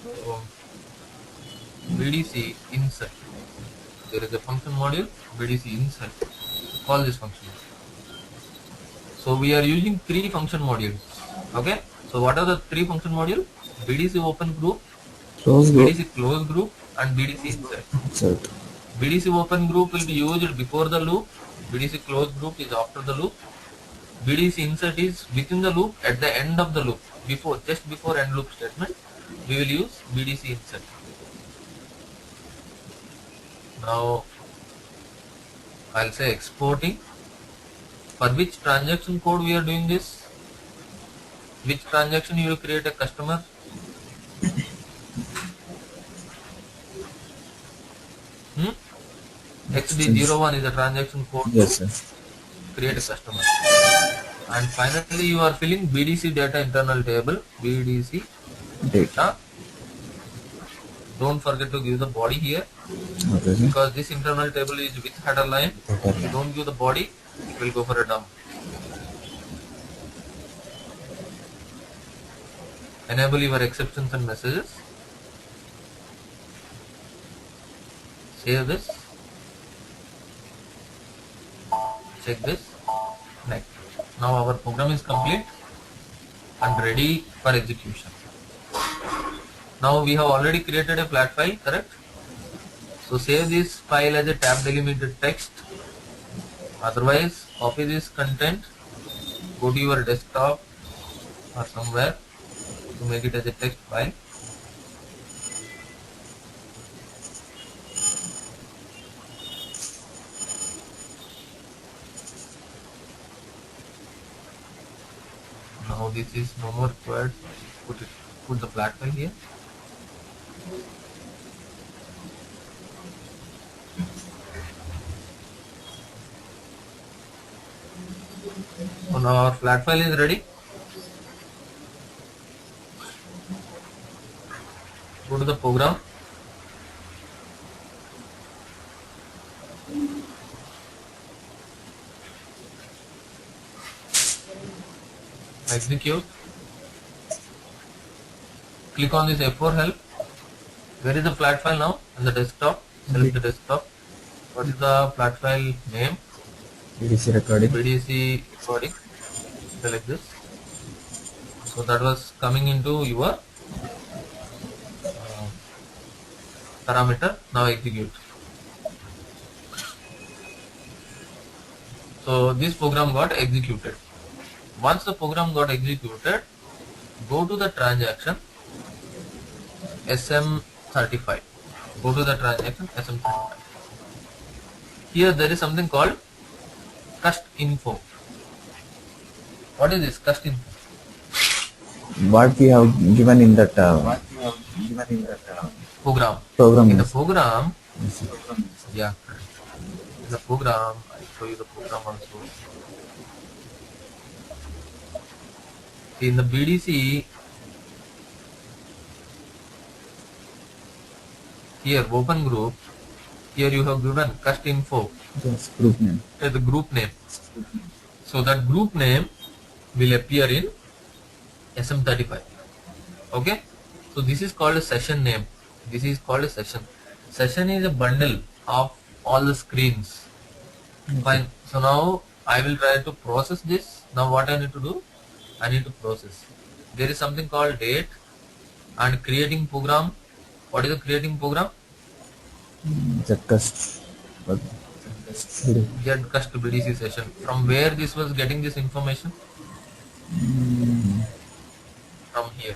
so BDC insert. There is a function module BDC insert. Call this function. So we are using 3 function modules. Okay. So what are the 3 function modules? BDC open group, Close group. BDC close group, and BDC insert. Insert. BDC open group will be used before the loop. BDC close group is after the loop. BDC insert is within the loop at the end of the loop. Just before end loop statement, we will use BDC insert. Now I'll say exporting. For which transaction code we are doing this? Which transaction you will create a customer? XD01 is a transaction code Yes, to sir. create a customer. And finally you are filling BDC data internal table, BDC data. Don't forget to give the body here, Okay, sir. because this internal table is with header line. If you don't give the body, it will go for a dump. Enable your exceptions and messages. Save this. Check this. Next. Now our program is complete and ready for execution. Now we have already created a flat file, correct? So save this file as a tab delimited text. Otherwise, copy this content, go to your desktop or somewhere to make it as a text file. Now this is no more required. Put the flat file here. So now our flat file is ready. Go to the program. Execute. Click on this F4 help. Where is the flat file now? On the desktop. Select the desktop. What is the flat file name? BDC recording. BDC recording. Select this. So that was coming into your parameter. Now execute. So this program got executed. Once the program got executed, go to the transaction SM35. Go to the transaction SM35. Here there is something called cust info. What is this cust info? What we have given in that Program. program. In the Yes. program, Yes, sir. yeah, in the program, I'll show you the program also. In the BDC, here open group, here you have given cust info, Yes, group name. the group name. So that group name will appear in SM35. Okay. So this is called a session name. This is called a session. Session is a bundle of all the screens. Fine. So now I will try to process this. Now what I need to do? I need to process. There is something called date and creating program. What is the creating program? Zcast. Get cust BDC session. From where this was getting this information? From here.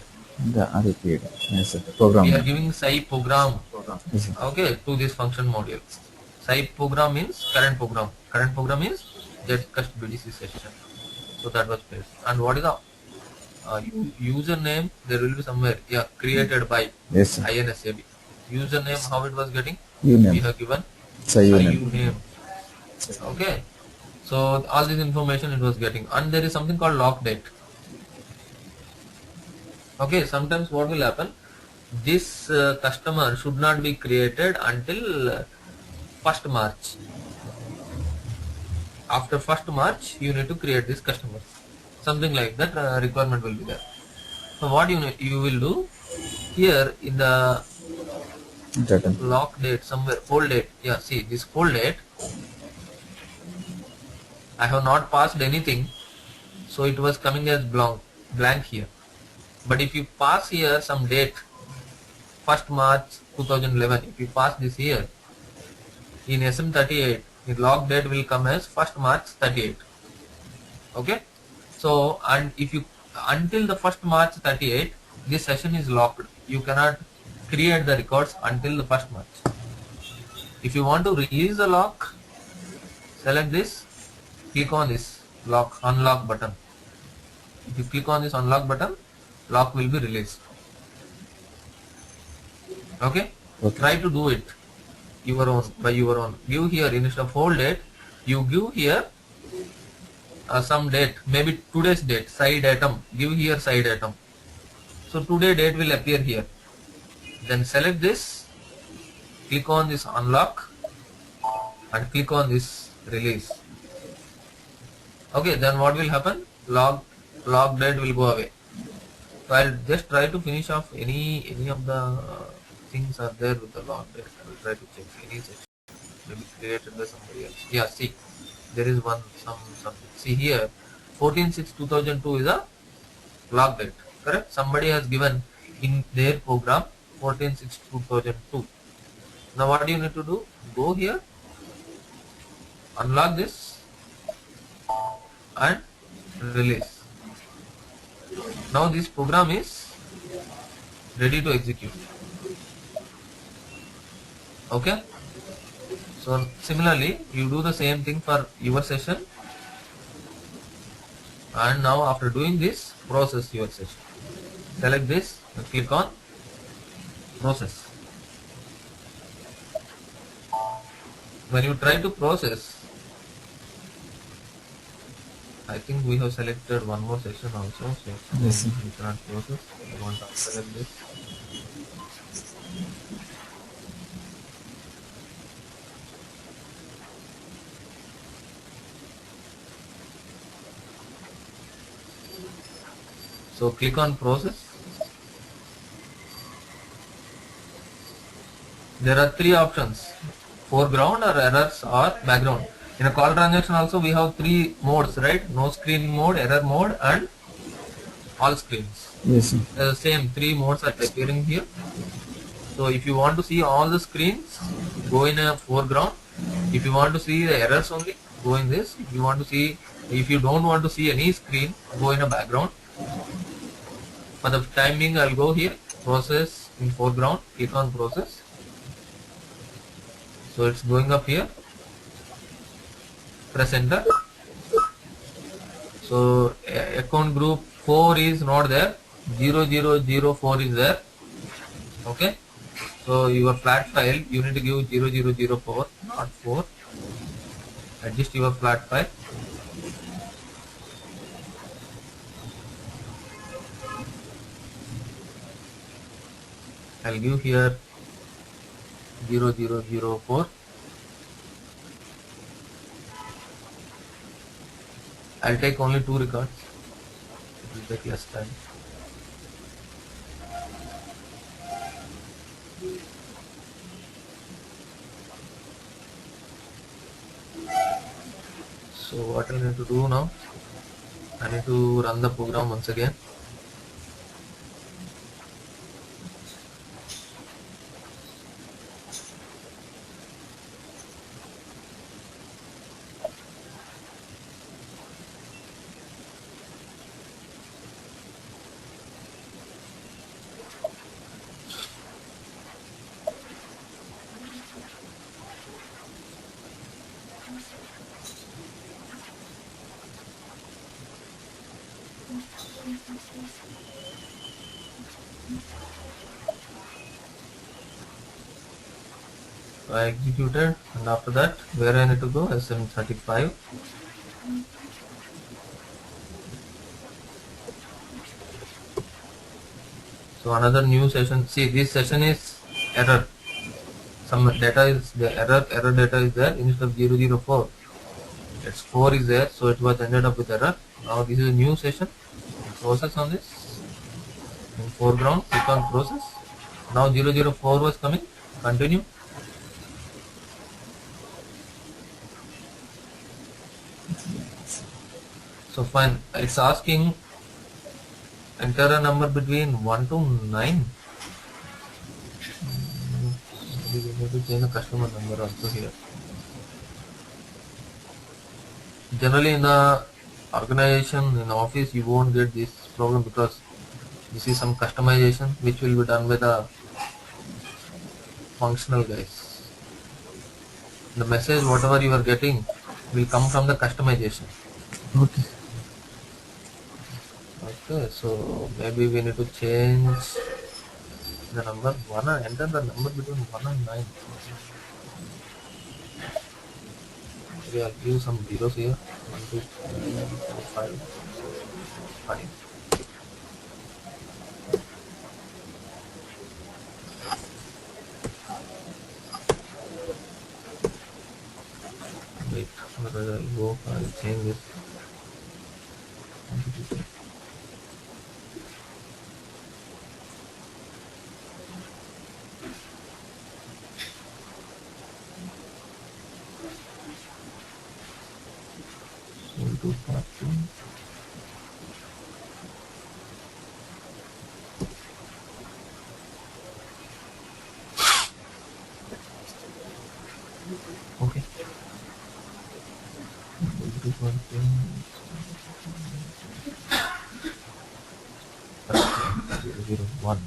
The other period. Yes, sir. Program. We are giving SAP program. Yes, sir. Okay, to this function module. SAP program means current program. Current program is get cust BDC session. So that was placed. And what is the username? There will be somewhere. Yeah, created by Yes, sir. INSAB. Username, how it was getting? You We name. have given Say you name. name. Okay. So all this information it was getting. And there is something called lock date. Okay, sometimes what will happen? This customer should not be created until 1st March. After 1st March, you need to create this customer. Something like that requirement will be there. So what you will do here in the Certain. lock date somewhere, hold date. Yeah, see this hold date. I have not passed anything, so it was coming as blank here. But if you pass here some date, 1st March 2011, if you pass this here, in SM38, the log date will come as 1st March 38. Okay, So, and if you, until the first March 38, this session is locked. You cannot create the records until the first March. If you want to release the lock, select this, click on this lock, unlock button. If you click on this unlock button, lock will be released. Okay? Okay. Try to do it your own, by your own. Give here, instead of whole date, you give here some date, maybe today's date, side item. Give here side item. So today date will appear here. Then select this, click on this unlock and click on this release. Okay, then what will happen? Log date will go away. So I'll just try to finish off any of the things are there with the log date. I will try to check any section maybe created by somebody else. Yeah, see, there is one something. See here, 14/6/2002 is a log date. Correct? Somebody has given in their program 14/6/2002. Now what do you need to do? Go here, unlock this and release. Now this program is ready to execute. Okay? So similarly, you do the same thing for your session, and now after doing this, process your session. Select this and click on process. When you try to process, I think we have selected one more session also, so Yes, sir. we cannot process. I want to select this. So click on process. There are three options: foreground or errors or background. In a call transaction also we have three modes, right? No screen mode, error mode and all screens. Yes, sir. The same three modes are appearing here. So if you want to see all the screens, go in a foreground. If you want to see the errors only, go in this. If you want to see, if you don't want to see any screen, go in a background. For the time being, I'll go here, process in foreground, click on process. So it's going up here. Press enter. So account group 4 is not there, 0004 is there. Okay. So your flat file, you need to give 0004, not 4. Adjust your flat file. I'll give here 0004. I'll take only 2 records. It will take less time. So what I need to do now? I need to run the program once again. So I executed, and after that, where I need to go? SM35. So another new session. See, this session is error. Some data is the error data is there instead of 004. It's 4 is there, so it was ended up with error. Now this is a new session. Process on this. In foreground, click on process. Now 004 was coming. Continue. So fine, it's asking enter a number between 1 to 9. We need to change the customer number also here. Generally in the organization in office, you won't get this problem because this is some customization which will be done by the functional guys. The message, whatever you are getting, will come from the customization. Okay. Okay, so maybe we need to change the number 1 and enter the number between 1 and 9. Maybe I'll give some zeros here. 1, 2, 3, 4, 5, 5. Wait, otherwise I'll change this. 1, 2, 3. We'll do part 2. Okay. We'll do part 2. 0, 1.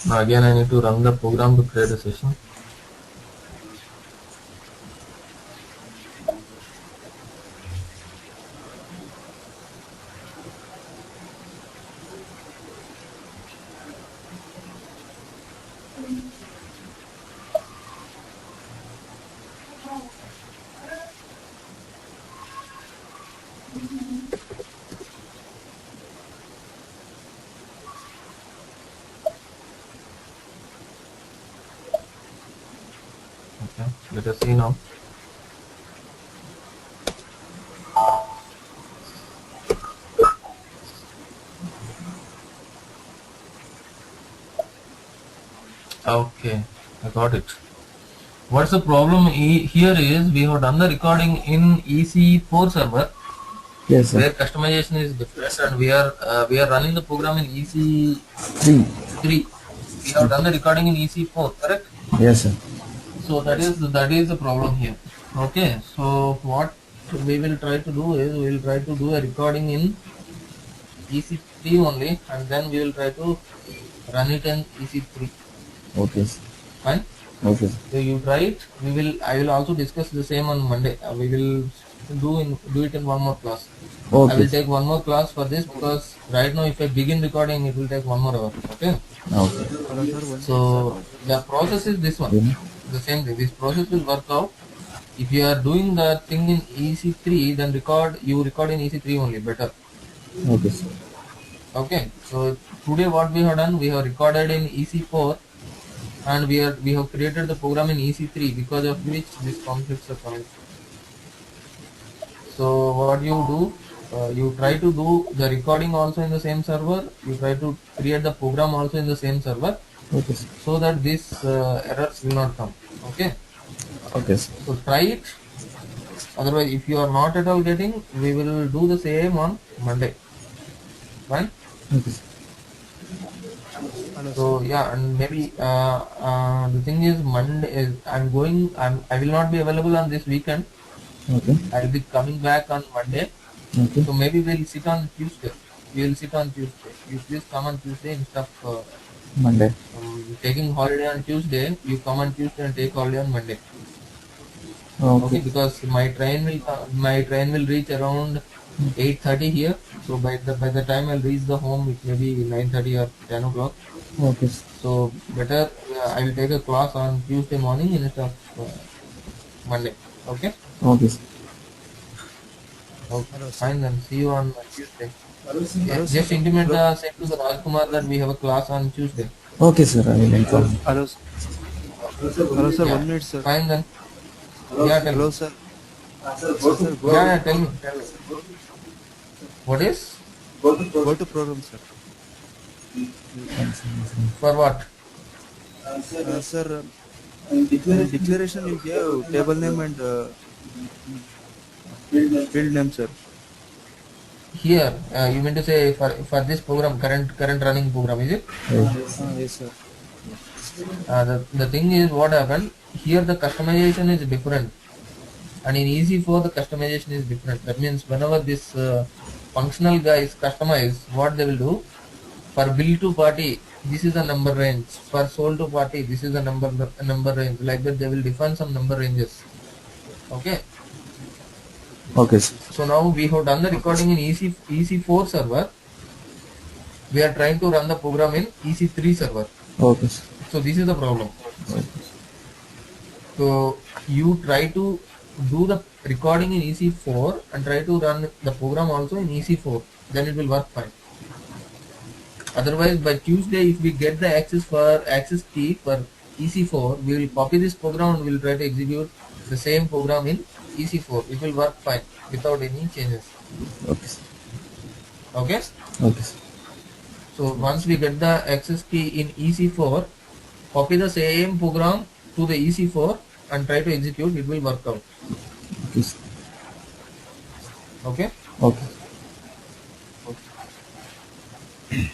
Now again I need to run the program to create a session. Okay, let us see now. Okay, I got it. What's the problem here is we have done the recording in EC4 server Yes, sir. where customization is different, and we are running the program in EC3. 3. We have done the recording in EC4, correct? Yes, sir. So that is the problem here. Okay, so what we will try to do is we will try to do a recording in EC3 only, and then we will try to run it in EC3. Okay, sir. Fine. Okay, sir. So you try it. I will also discuss the same on Monday. We will do it in one more class. I Okay, will sir. take one more class for this because right now if I begin recording it will take 1 more hour. Okay. Okay. Hello, sir. One minute, So sir. the process is this one. Yeah. The same thing. This process will work out. If you are doing the thing in EC3, then you record in EC3 only better. Okay, sir. Okay. So today what we have done, we have recorded in EC4 and we have created the program in EC3, because of which these conflicts are coming. So what you do, you try to do the recording also in the same server. You try to create the program also in the same server, Okay, sir. so that these errors will not come. Okay. Okay, sir. So try it. Otherwise, if you are not at all getting, we will do the same on Monday. Fine. Okay, sir. Hello, sir. So yeah, and maybe the thing is Monday is I will not be available on this weekend. Okay. I'll be coming back on Monday. Okay. So maybe we'll sit on Tuesday. We'll sit on Tuesday. You please come on Tuesday instead of Monday. taking holiday on Tuesday. You come on Tuesday and take holiday on Monday. Okay, because my train will reach around 8:30 here. So by the time I'll reach the home, it may be 9:30 or 10 o'clock. Okay, sir. So better I will take a class on Tuesday morning instead of Monday. Okay. Okay, sir. Okay. Hello, sir. Fine then. See you on Tuesday. Yeah, Hello, sir. just intimate Hello, the same to the Rajkumar that we have a class on Tuesday. Okay, sir. I will inform. hello, hello, sir. Yeah. 1 minute, sir. Fine then. Yeah, tell me. Hello, sir. Sir, Yeah, tell me. Tell me. What is? go to program, sir. For what? Sir, in declaration you gave table name and field name, sir. Here, you mean to say for this program, current running program, is it? Yes, sir. The thing is, what happened here, the customization is different, and in EC4 the customization is different. That means whenever this functional guys customize, what they will do for bill to party, this is a number range. For sold to party, this is a number range. Like that, they will define some number ranges. Okay. Okay, sir. So now we have done the recording in EC4 server. We are trying to run the program in EC3 server. Okay, sir. So this is the problem. So you try to do the recording in EC4 and try to run the program also in EC4. Then it will work fine. Otherwise, by Tuesday, if we get the access key for EC4, we will copy this program and we will try to execute the same program in EC4. It will work fine without any changes. Okay, sir. Okay. Okay, sir. So once we get the access key in EC4, copy the same program to the EC4 and try to execute. It will work out. Okay, sir. Okay. Okay. Okay.